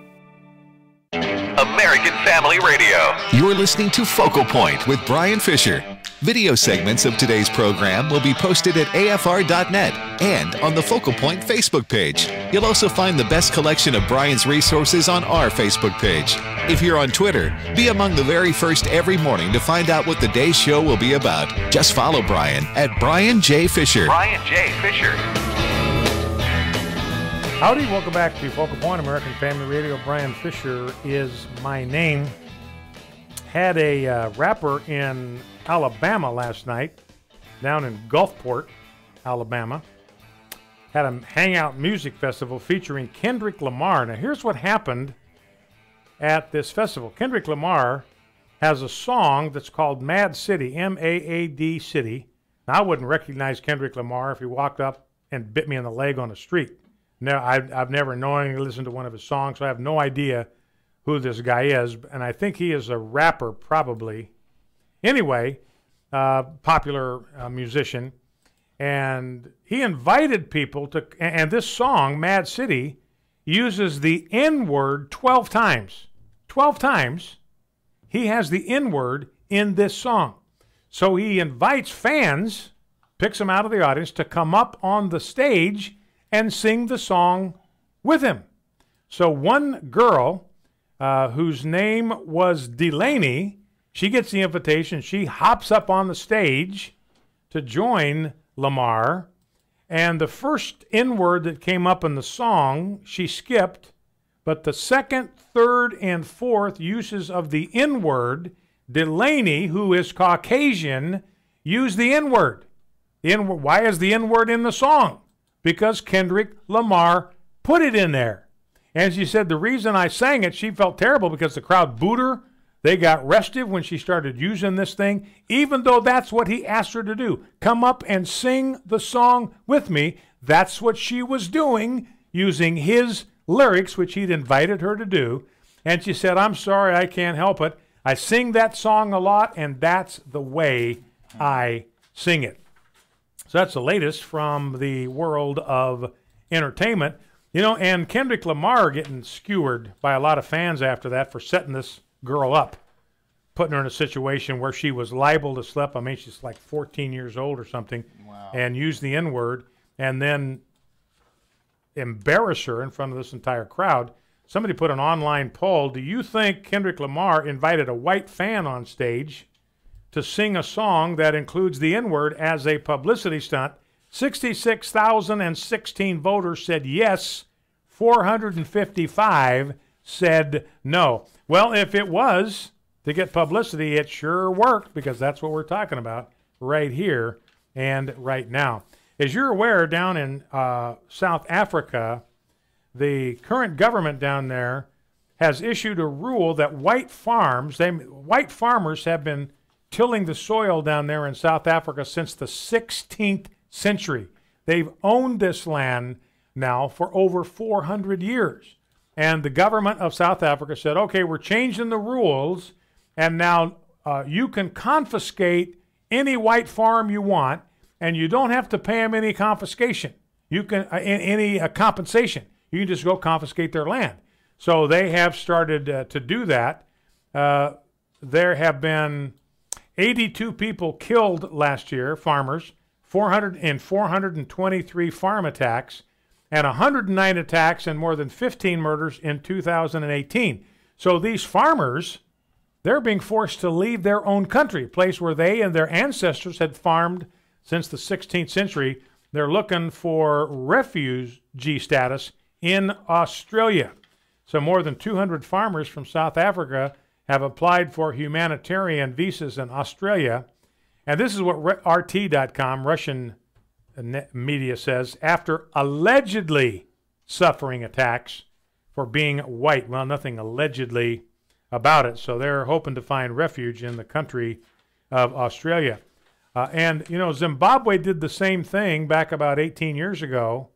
American Family Radio. You're listening to Focal Point with Brian Fisher. Video segments of today's program will be posted at afr.net and on the Focal Point Facebook page. You'll also find the best collection of Brian's resources on our Facebook page. If you're on Twitter, be among the very first every morning to find out what the day's show will be about. Just follow Brian at Brian J. Fisher. Brian J. Fisher. Howdy, welcome back to Focal Point, American Family Radio. Brian Fisher is my name. Had a rapper in Alabama last night, down in Gulfport, Alabama. Had a hangout music festival featuring Kendrick Lamar. Now, here's what happened at this festival. Kendrick Lamar has a song that's called Mad City, M-A-A-D City. Now, I wouldn't recognize Kendrick Lamar if he walked up and bit me in the leg on the street. No, I've never knowingly listened to one of his songs, so I have no idea who this guy is, and I think he is a rapper probably. Anyway, popular musician, and he invited people to, and this song, Mad City, uses the N-word 12 times. 12 times he has the N-word in this song. So he invites fans, picks them out of the audience, to come up on the stage and sing the song with him. So one girl, whose name was Delaney, she gets the invitation. She hops up on the stage to join Lamar. And the first N-word that came up in the song, she skipped. But the second, third, and fourth uses of the N-word, Delaney, who is Caucasian, used the N-word. Why is the N-word in the song? Because Kendrick Lamar put it in there. And she said the reason I sang it, she felt terrible because the crowd booed her. They got restive when she started using this thing, even though that's what he asked her to do. Come up and sing the song with me. That's what she was doing, using his lyrics, which he'd invited her to do. And she said, I'm sorry, I can't help it. I sing that song a lot, and that's the way I sing it. So that's the latest from the world of entertainment. You know, and Kendrick Lamar getting skewered by a lot of fans after that for setting this girl up, putting her in a situation where she was liable to slip. I mean, she's like 14 years old or something, and use the N-word, and then embarrass her in front of this entire crowd. Somebody put an online poll. Do you think Kendrick Lamar invited a white fan on stage to sing a song that includes the N-word as a publicity stunt? 66,016 voters said yes. 455 said no. Well, if it was to get publicity, it sure worked, because that's what we're talking about right here and right now. As you're aware, down in South Africa, the current government down there has issued a rule that white farmers have been tilling the soil down there in South Africa since the 16th century. They've owned this land now for over 400 years. And the government of South Africa said, okay, we're changing the rules, and now you can confiscate any white farm you want, and you don't have to pay them any confiscation. You can any compensation. You can just go confiscate their land. So they have started to do that. There have been 82 people killed last year, farmers, 423 farm attacks, and 109 attacks and more than 15 murders in 2018. So these farmers, they're being forced to leave their own country, a place where they and their ancestors had farmed since the 16th century. They're looking for refugee status in Australia. So more than 200 farmers from South Africa have applied for humanitarian visas in Australia. And this is what RT.com, Russian media, says, after allegedly suffering attacks for being white. Well, nothing allegedly about it. So they're hoping to find refuge in the country of Australia. And, you know, Zimbabwe did the same thing back about 18 years ago.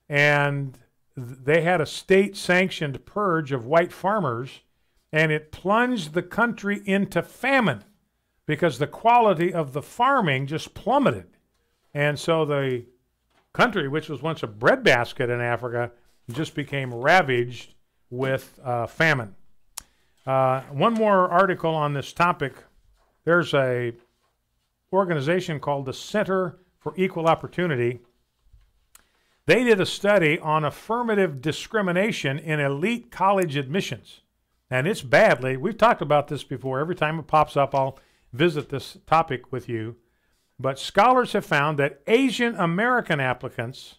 And they had a state-sanctioned purge of white farmers, and it plunged the country into famine because the quality of the farming just plummeted. And so the country, which was once a breadbasket in Africa, just became ravaged with famine. One more article on this topic. There's a organization called the Center for Equal Opportunity. They did a study on affirmative discrimination in elite college admissions. And it's badly. We've talked about this before. Every time it pops up, I'll visit this topic with you. But scholars have found that Asian American applicants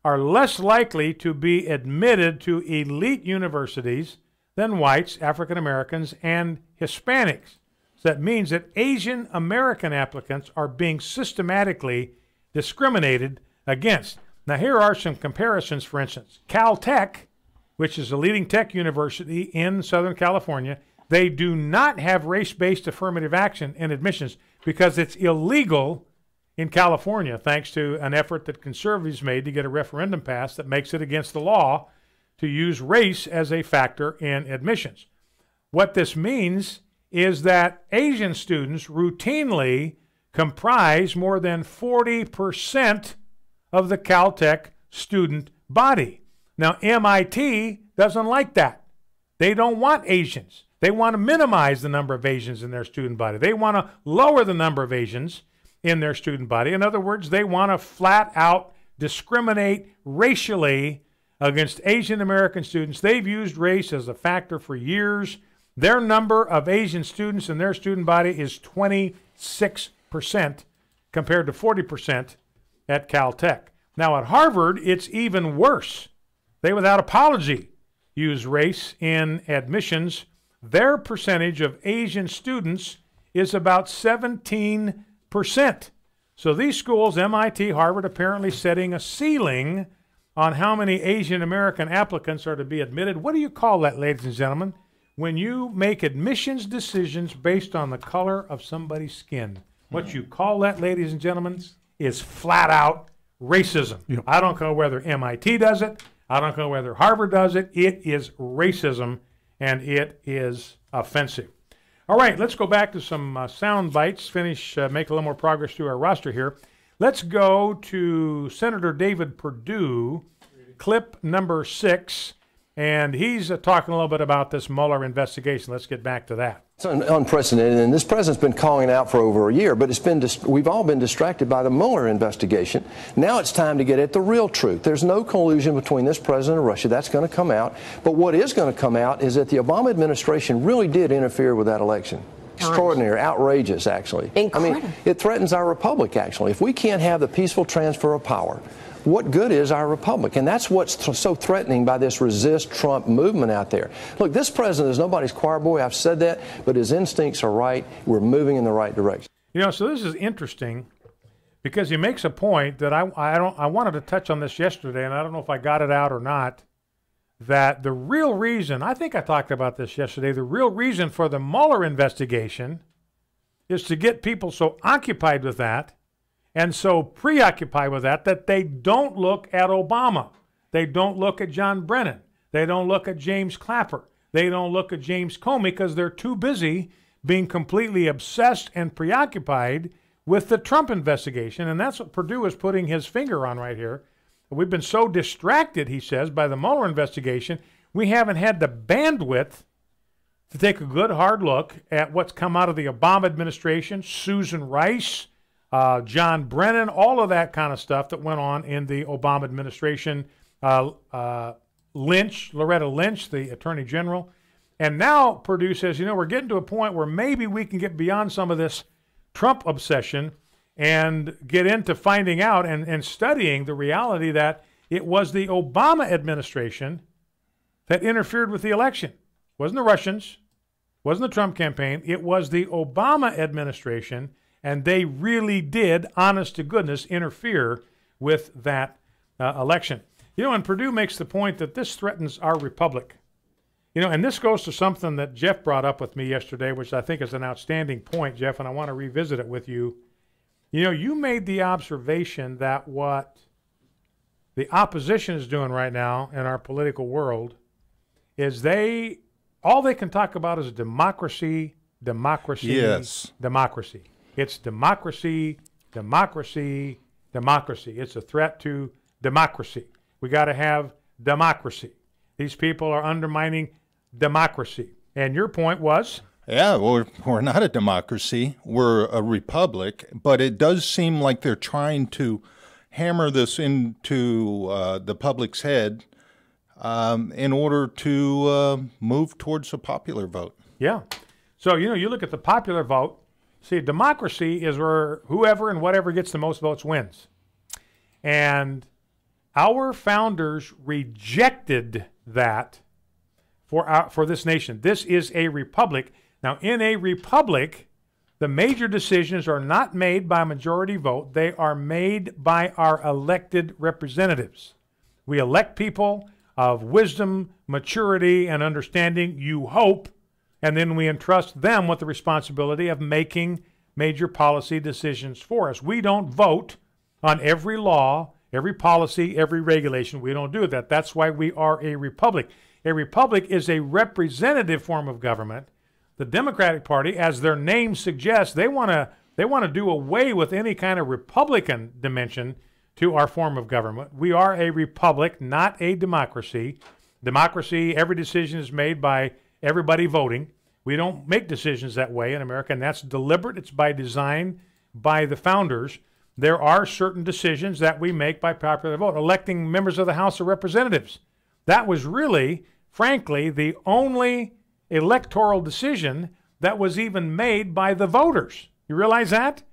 are less likely to be admitted to elite universities than whites, African Americans, and Hispanics. So that means that Asian American applicants are being systematically discriminated against. Now, here are some comparisons. For instance, Caltech, which is a leading tech university in Southern California, they do not have race-based affirmative action in admissions because it's illegal in California, thanks to an effort that conservatives made to get a referendum passed that makes it against the law to use race as a factor in admissions. What this means is that Asian students routinely comprise more than 40% of the Caltech student body. Now, MIT doesn't like that. They don't want Asians. They want to minimize the number of Asians in their student body. They want to lower the number of Asians in their student body. In other words, they want to flat out discriminate racially against Asian American students. They've used race as a factor for years. Their number of Asian students in their student body is 26% compared to 40% at Caltech. Now, at Harvard, it's even worse. They, without apology, use race in admissions. Their percentage of Asian students is about 17%. So these schools, MIT, Harvard, apparently setting a ceiling on how many Asian American applicants are to be admitted. What do you call that, ladies and gentlemen, when you make admissions decisions based on the color of somebody's skin? What you call that, ladies and gentlemen, is flat out racism. Yep. I don't know whether MIT does it. I don't know whether Harvard does it. It is racism, and it is offensive. All right, let's go back to some sound bites, make a little more progress through our roster here. Let's go to Senator David Perdue, clip number 6, and he's talking a little bit about this Mueller investigation. Let's get back to that. It's unprecedented, and this president's been calling it out for over a year, but we've all been distracted by the Mueller investigation. Now it's time to get at the real truth. There's no collusion between this president and Russia. That's going to come out. But what is going to come out is that the Obama administration really did interfere with that election. Extraordinary, outrageous, actually. Incredible. I mean, it threatens our republic, actually. If we can't have the peaceful transfer of power, what good is our republic? And that's what's so threatening by this resist Trump movement out there. Look, this president is nobody's choir boy. I've said that, but his instincts are right. We're moving in the right direction. You know, so this is interesting because he makes a point that I wanted to touch on this yesterday, and I don't know if I got it out or not, that the real reason, I think I talked about this yesterday, the real reason for the Mueller investigation is to get people so occupied with that and so preoccupied with that that they don't look at Obama. They don't look at John Brennan. They don't look at James Clapper. They don't look at James Comey because they're too busy being completely obsessed and preoccupied with the Trump investigation. And that's what Perdue is putting his finger on right here. We've been so distracted, he says, by the Mueller investigation, we haven't had the bandwidth to take a good hard look at what's come out of the Obama administration, Susan Rice, John Brennan, all of that kind of stuff that went on in the Obama administration. Loretta Lynch, the Attorney General. And now Perdue says, you know, we're getting to a point where maybe we can get beyond some of this Trump obsession and get into finding out and studying the reality that it was the Obama administration that interfered with the election. It wasn't the Russians, wasn't the Trump campaign, it was the Obama administration, and they really did, honest to goodness, interfere with that election. You know, and Perdue makes the point that this threatens our republic. You know, and this goes to something that Jeff brought up with me yesterday, which I think is an outstanding point, Jeff, and I want to revisit it with you. You know, you made the observation that what the opposition is doing right now in our political world is all they can talk about is democracy, democracy, yes. democracy. It's democracy, democracy, democracy. It's a threat to democracy. We got to have democracy. These people are undermining democracy. And your point was? Yeah, well, we're not a democracy. We're a republic, but it does seem like they're trying to hammer this into the public's head in order to move towards a popular vote. Yeah. So, you know, you look at the popular vote. See, democracy is where whoever and whatever gets the most votes wins. And our founders rejected that for this nation. This is a republic. Now, in a republic, the major decisions are not made by majority vote. They are made by our elected representatives. We elect people of wisdom, maturity, and understanding, you hope, and then we entrust them with the responsibility of making major policy decisions for us. We don't vote on every law, every policy, every regulation. We don't do that. That's why we are a republic. A republic is a representative form of government. The Democratic Party, as their name suggests, they want to do away with any kind of Republican dimension to our form of government. We are a republic, not a democracy. Democracy, every decision is made by everybody voting. We don't make decisions that way in America, and that's deliberate. It's by design by the founders. There are certain decisions that we make by popular vote. Electing members of the House of Representatives. That was really, frankly, the only electoral decision that was even made by the voters. You realize that?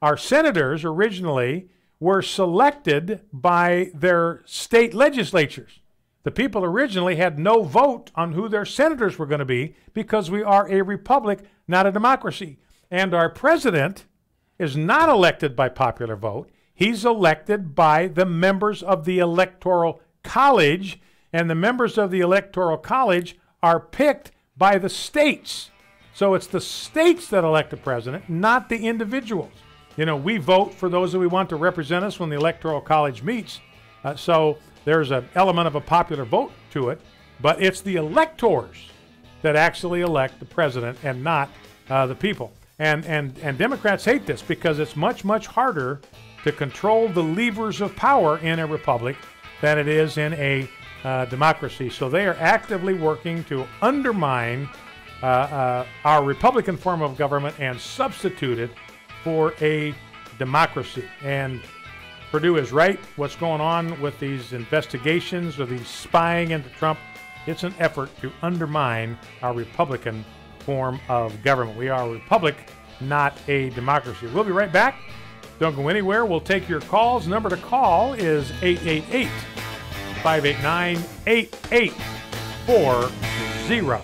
Our senators originally were selected by their state legislatures. The people originally had no vote on who their senators were going to be because we are a republic, not a democracy. And our president is not elected by popular vote. He's elected by the members of the Electoral college, and the members of the Electoral College are picked by the states. So it's the states that elect the president, not the individuals. You know, we vote for those that we want to represent us when the Electoral College meets. So there's an element of a popular vote to it, but it's the electors that actually elect the president and not the people. And Democrats hate this because it's much, much harder to control the levers of power in a republic than it is in a democracy. So they are actively working to undermine our Republican form of government and substitute it for a democracy. And Purdue is right. What's going on with these investigations or these spying into Trump, it's an effort to undermine our Republican form of government. We are a republic, not a democracy. We'll be right back. Don't go anywhere. We'll take your calls. The number to call is 888-589-8840.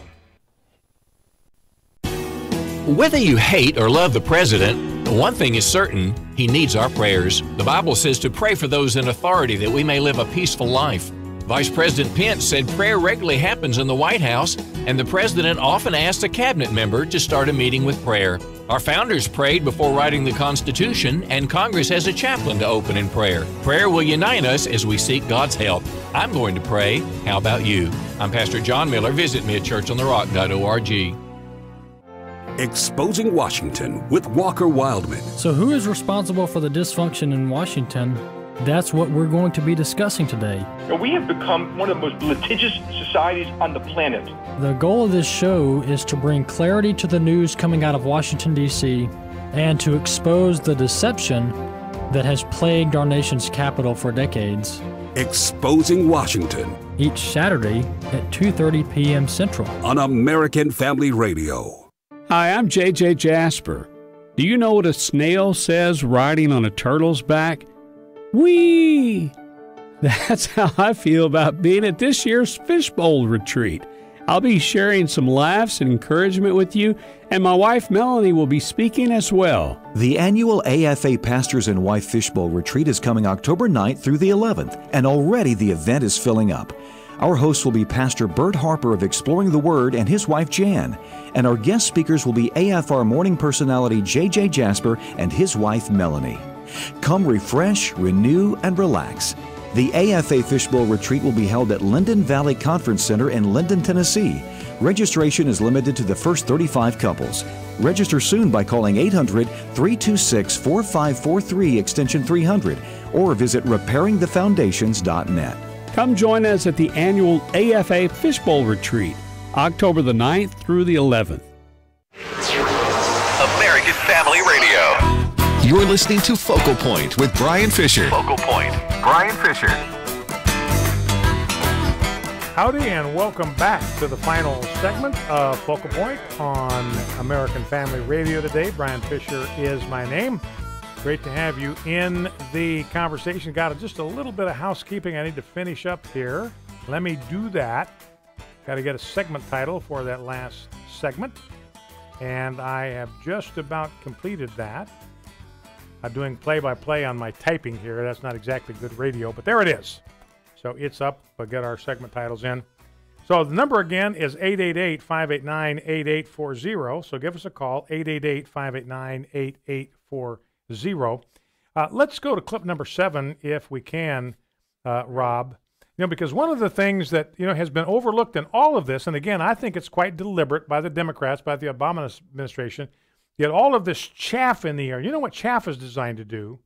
Whether you hate or love the president, one thing is certain, he needs our prayers. The Bible says to pray for those in authority that we may live a peaceful life. Vice President Pence said prayer regularly happens in the White House, and the president often asked a cabinet member to start a meeting with prayer. Our founders prayed before writing the Constitution, and Congress has a chaplain to open in prayer. Prayer will unite us as we seek God's help. I'm going to pray. How about you? I'm Pastor John Miller. Visit me at churchontherock.org. Exposing Washington with Walker Wildman. So who is responsible for the dysfunction in Washington? That's what we're going to be discussing today. We have become one of the most litigious societies on the planet. The goal of this show is to bring clarity to the news coming out of Washington, D.C., and to expose the deception that has plagued our nation's capital for decades. Exposing Washington. Each Saturday at 2:30 p.m. Central. On American Family Radio. Hi, I'm J.J. Jasper. Do you know what a snail says riding on a turtle's back? Whee! That's how I feel about being at this year's Fishbowl Retreat. I'll be sharing some laughs and encouragement with you, and my wife Melanie will be speaking as well. The annual AFA Pastors and Wife Fishbowl Retreat is coming October 9th through the 11th, and already the event is filling up. Our host will be Pastor Bert Harper of Exploring the Word and his wife Jan, and our guest speakers will be AFR morning personality J.J. Jasper and his wife Melanie. Come refresh, renew, and relax. The AFA Fishbowl Retreat will be held at Linden Valley Conference Center in Linden, Tennessee. Registration is limited to the first 35 couples. Register soon by calling 800-326-4543 extension 300 or visit repairingthefoundations.net. Come join us at the annual AFA Fishbowl Retreat, October the 9th through the 11th. American Family Radio. You're listening to Focal Point with Brian Fisher. Focal Point, Brian Fisher. Howdy and welcome back to the final segment of Focal Point on American Family Radio today. Brian Fisher is my name. Great to have you in the conversation. Got just a little bit of housekeeping I need to finish up here. Let me do that. Got to get a segment title for that last segment. And I have just about completed that. I'm doing play-by-play on my typing here. That's not exactly good radio, but there it is. So it's up. We'll get our segment titles in. So the number again is 888-589-8840. So give us a call, 888-589-8840. Let's go to clip number 7 if we can, Rob. You know, because one of the things that, you know, has been overlooked in all of this, and again, I think it's quite deliberate by the Democrats, by the Obama administration, yet all of this chaff in the air. You know what chaff is designed to do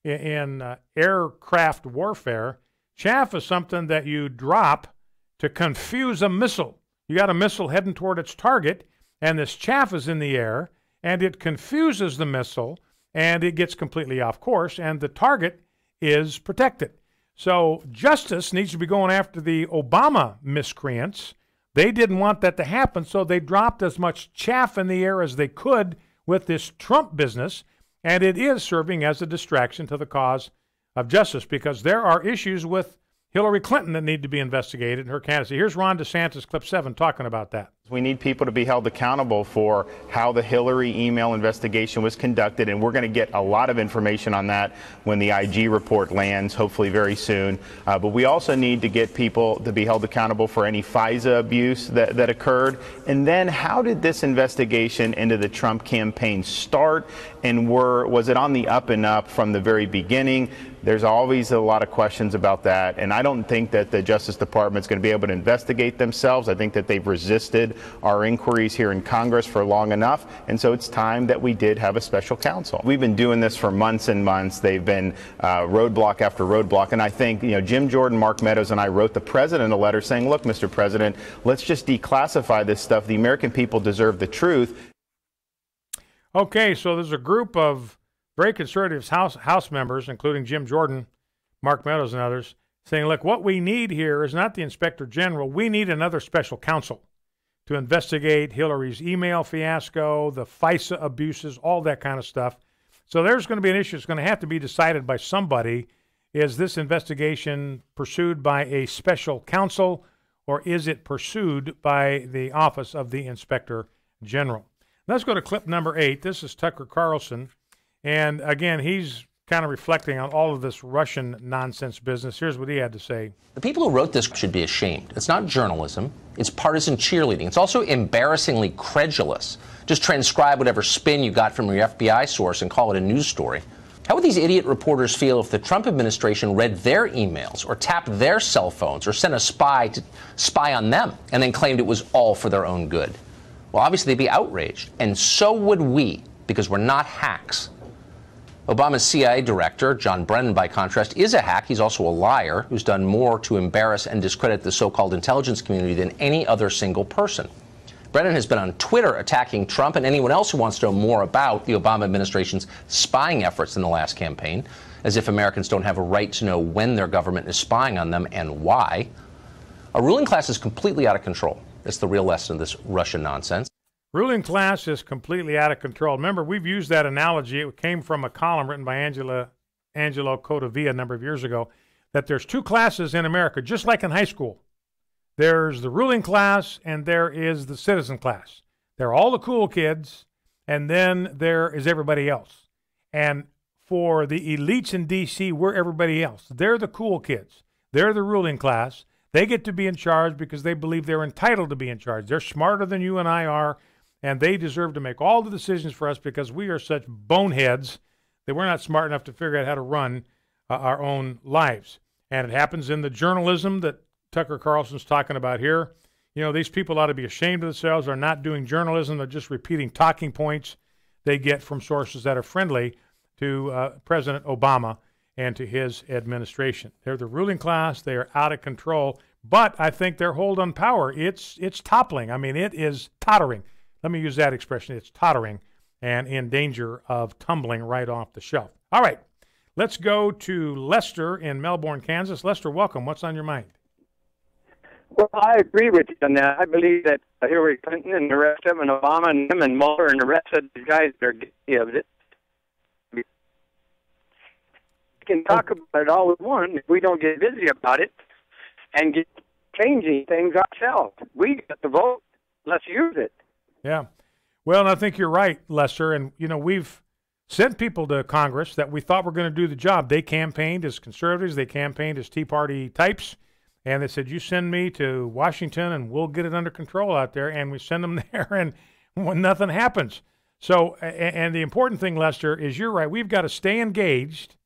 in aircraft warfare? Chaff is something that you drop to confuse a missile. You got a missile heading toward its target, and this chaff is in the air, and it confuses the missile, and it gets completely off course, and the target is protected. So justice needs to be going after the Obama miscreants. They didn't want that to happen, so they dropped as much chaff in the air as they could with this Trump business, and it is serving as a distraction to the cause of justice because there are issues with Hillary Clinton that need to be investigated in her candidacy. Here's Ron DeSantis, clip 7, talking about that. We need people to be held accountable for how the Hillary email investigation was conducted, and we're going to get a lot of information on that when the IG report lands, hopefully very soon. But we also need to get people to be held accountable for any FISA abuse that occurred. And then how did this investigation into the Trump campaign start, and was it on the up and up from the very beginning? There's always a lot of questions about that, and I don't think that the Justice Department is going to be able to investigate themselves. I think that they've resisted our inquiries here in Congress for long enough, and so it's time that we did have a special counsel. We've been doing this for months and months. They've been roadblock after roadblock, and I think Jim Jordan, Mark Meadows, and I wrote the president a letter saying, look, Mr. President, let's just declassify this stuff. The American people deserve the truth. Okay, so there's a group of very conservative House members, including Jim Jordan, Mark Meadows, and others, saying, look, what we need here is not the Inspector General. We need another special counsel to investigate Hillary's email fiasco, the FISA abuses, all that kind of stuff. So there's going to be an issue that's going to have to be decided by somebody. Is this investigation pursued by a special counsel, or is it pursued by the Office of the Inspector General? Let's go to clip number 8. This is Tucker Carlson. And again, he's kind of reflecting on all of this Russian nonsense business. Here's what he had to say. The people who wrote this should be ashamed. It's not journalism. It's partisan cheerleading. It's also embarrassingly credulous. Just transcribe whatever spin you got from your FBI source and call it a news story. How would these idiot reporters feel if the Trump administration read their emails or tapped their cell phones or sent a spy to spy on them and then claimed it was all for their own good? Well, obviously, they'd be outraged. And so would we, because we're not hacks. Obama's CIA director, John Brennan, by contrast, is a hack. He's also a liar who's done more to embarrass and discredit the so-called intelligence community than any other single person. Brennan has been on Twitter attacking Trump and anyone else who wants to know more about the Obama administration's spying efforts in the last campaign, as if Americans don't have a right to know when their government is spying on them and why. Our ruling class is completely out of control. That's the real lesson of this Russian nonsense. Ruling class is completely out of control. Remember, we've used that analogy. It came from a column written by Angelo Codavia a number of years ago, that there's two classes in America, just like in high school. There's the ruling class and there is the citizen class. They're all the cool kids, and then there is everybody else. And for the elites in D.C., we're everybody else. They're the cool kids. They're the ruling class. They get to be in charge because they believe they're entitled to be in charge. They're smarter than you and I are, and they deserve to make all the decisions for us because we are such boneheads that we're not smart enough to figure out how to run our own lives. And it happens in the journalism that Tucker Carlson's talking about here. You know, these people ought to be ashamed of themselves. They're not doing journalism. They're just repeating talking points they get from sources that are friendly to President Obama and to his administration. They're the ruling class. They are out of control. But I think their hold on power, it's toppling. I mean, it is tottering. Let me use that expression. It's tottering and in danger of tumbling right off the shelf. All right, let's go to Lester in Melbourne, Kansas. Lester, welcome. What's on your mind? Well, I agree with you on that. I believe that Hillary Clinton and the rest of them, and Obama and him and Mueller and the rest of the guys that are guilty of it, we can talk about it all we want if we don't get busy about it and get changing things ourselves. We get the vote. Let's use it. Yeah. Well, and I think you're right, Lester. And, you know, we've sent people to Congress that we thought were going to do the job. They campaigned as conservatives. They campaigned as Tea Party types. And they said, you send me to Washington and we'll get it under control out there. And we send them there and when nothing happens. So, and the important thing, Lester, is you're right. We've got to stay engaged.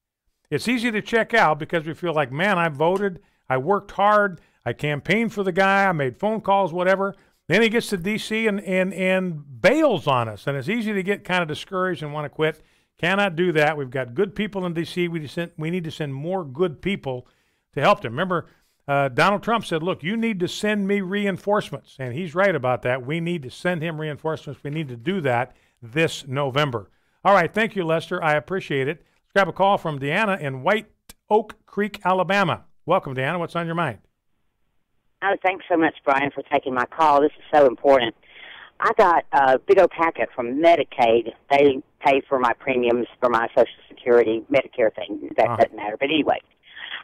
It's easy to check out because we feel like, man, I voted. I worked hard. I campaigned for the guy. I made phone calls, whatever. Then he gets to D.C. and bails on us. And it's easy to get kind of discouraged and want to quit. Cannot do that. We've got good people in D.C. We need to send more good people to help them. Remember, Donald Trump said, look, you need to send me reinforcements. And he's right about that. We need to send him reinforcements. We need to do that this November. All right. Thank you, Lester. I appreciate it. Let's grab a call from Deanna in White Oak Creek, Alabama. Welcome, Deanna. What's on your mind? Oh, thanks so much, Brian, for taking my call. This is so important. I got a big old packet from Medicaid. They pay for my premiums for my Social Security, Medicare thing. That doesn't matter. But anyway,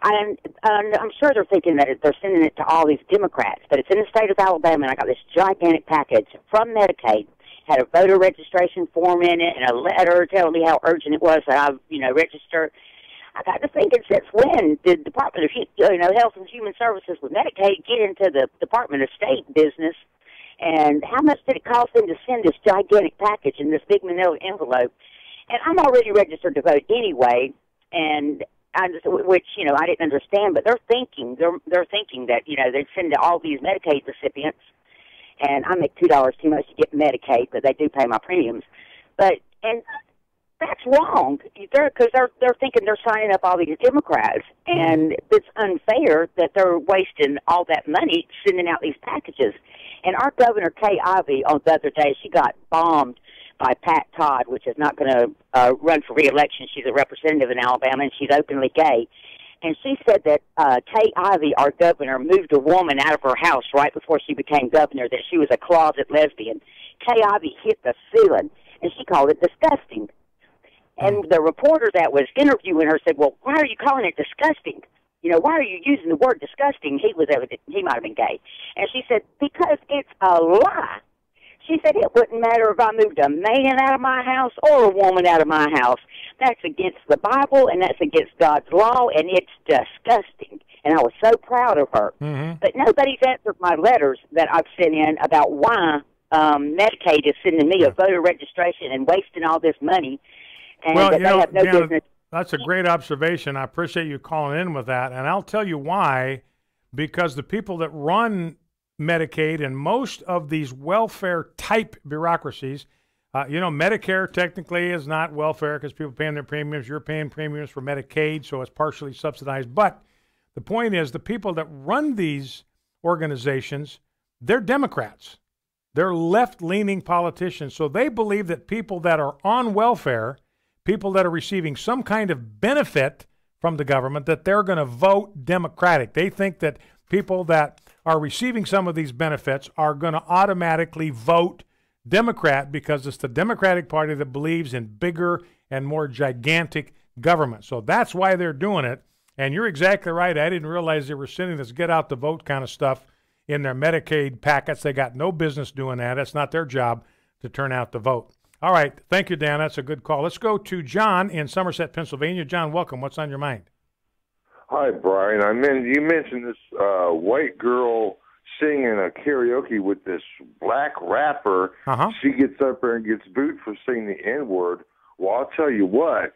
I'm sure they're thinking that they're sending it to all these Democrats, but it's in the state of Alabama, and I got this gigantic package from Medicaid. Had a voter registration form in it and a letter telling me how urgent it was that I, register. I got to thinking, since when did the Department of Health and Human Services with Medicaid get into the Department of State business? And how much did it cost them to send this gigantic package in this big manila envelope? And I'm already registered to vote anyway, and I didn't understand, but they're thinking that they'd send to all these Medicaid recipients, and I make $2 too much to get Medicaid, but they do pay my premiums. And that's wrong, because they're thinking they're signing up all these Democrats, and it's unfair that they're wasting all that money sending out these packages. And our Governor Kay Ivey on the other day, she got bombed by Pat Todd, which is not going to run for re-election. She's a representative in Alabama, and she's openly gay. And she said that Kay Ivey, our governor, moved a woman out of her house right before she became governor, that she was a closet lesbian. Kay Ivey hit the ceiling, and she called it disgusting. And the reporter that was interviewing her said, well, why are you calling it disgusting? Why are you using the word disgusting? He might have been gay. And she said, because it's a lie. She said it wouldn't matter if I moved a man out of my house or a woman out of my house. That's against the Bible, and that's against God's law, and it's disgusting. And I was so proud of her. Mm-hmm. But nobody's answered my letters that I've sent in about why Medicaid is sending me a voter registration and wasting all this money. And well, that they have no business. That's a great observation. I appreciate you calling in with that. And I'll tell you why. Because the people that run Medicaid and most of these welfare-type bureaucracies, Medicare technically is not welfare because people are paying their premiums. You're paying premiums for Medicaid, so it's partially subsidized. But the point is the people that run these organizations, they're Democrats. They're left-leaning politicians. So they believe that people that are on welfare, people that are receiving some kind of benefit from the government, that they're going to vote Democratic. They think that people that are receiving some of these benefits are going to automatically vote Democrat because it's the Democratic Party that believes in bigger and more gigantic government. So that's why they're doing it. And you're exactly right. I didn't realize they were sending this get out the vote kind of stuff in their Medicaid packets. They got no business doing that. It's not their job to turn out the vote. All right. Thank you, Dan. That's a good call. Let's go to John in Somerset, Pennsylvania. John, welcome. What's on your mind? Hi, Brian. You mentioned this white girl singing a karaoke with this black rapper. Uh-huh. She gets up there and gets booed for saying the N-word. Well, I'll tell you what,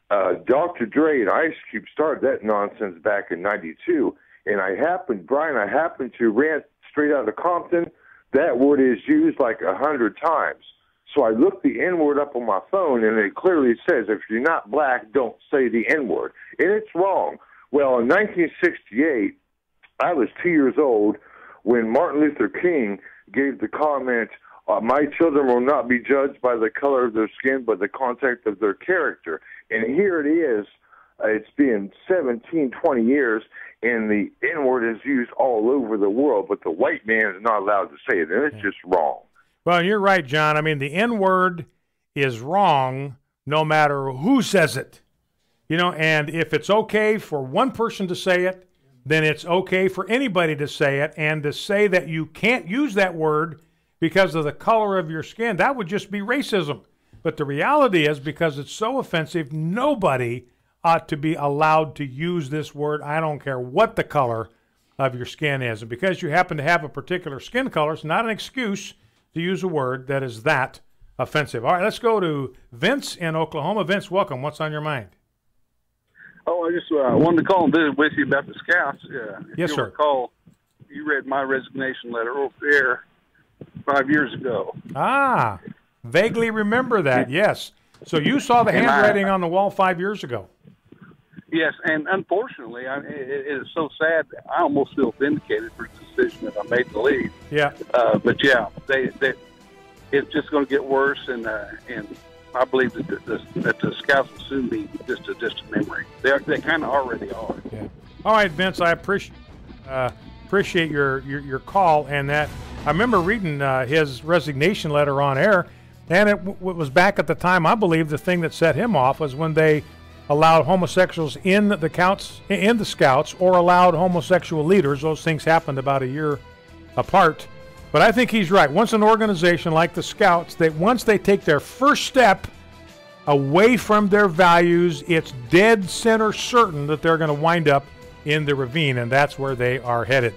Dr. Dre and Ice Cube started that nonsense back in '92, and I happened to rant straight out of Compton. That word is used like 100 times. So I looked the N-word up on my phone, and it clearly says, if you're not black, don't say the N-word. And it's wrong. Well, in 1968, I was 2 years old when Martin Luther King gave the comment, my children will not be judged by the color of their skin, but the content of their character. And here it is. It's been 17, 20 years, and the N-word is used all over the world, but the white man is not allowed to say it, and it's just wrong. Well, you're right, John. I mean, the N-word is wrong no matter who says it. And if it's okay for one person to say it, then it's okay for anybody to say it. And to say that you can't use that word because of the color of your skin, that would just be racism. But the reality is, because it's so offensive, nobody ought to be allowed to use this word. I don't care what the color of your skin is. And because you happen to have a particular skin color, it's not an excuse to use a word that is that offensive. All right, let's go to Vince in Oklahoma. Vince, welcome. What's on your mind? Oh, I just wanted to call and visit with you about the Scouts. Yes, sir. Recall, you read my resignation letter over there 5 years ago. Ah, vaguely remember that, yes. So you saw the handwriting on the wall 5 years ago. Yes, and unfortunately, it is so sad. I almost feel vindicated for the decision that I made to leave. Yeah. But yeah, it's just going to get worse, and I believe that the Scouts will soon be just a distant memory. They kind of already are. Yeah. All right, Vince, I appreciate your call, and that I remember reading his resignation letter on air, and it was back at the time. I believe the thing that set him off was when they allowed homosexuals in the Scouts or allowed homosexual leaders. Those things happened about a year apart. But I think he's right. Once an organization like the Scouts, once they take their first step away from their values, it's dead center certain that they're going to wind up in the ravine, and that's where they are headed.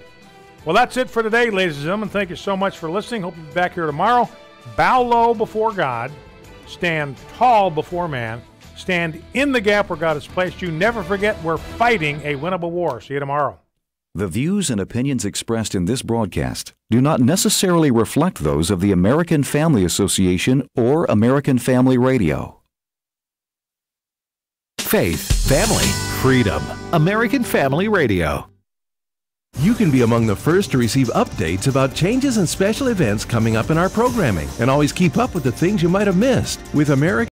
Well, that's it for today, ladies and gentlemen. Thank you so much for listening. Hope you'll be back here tomorrow. Bow low before God. Stand tall before man. Stand in the gap where God has placed you. Never forget, we're fighting a winnable war. See you tomorrow. The views and opinions expressed in this broadcast do not necessarily reflect those of the American Family Association or American Family Radio. Faith, family, freedom. American Family Radio. You can be among the first to receive updates about changes and special events coming up in our programming, and always keep up with the things you might have missed with American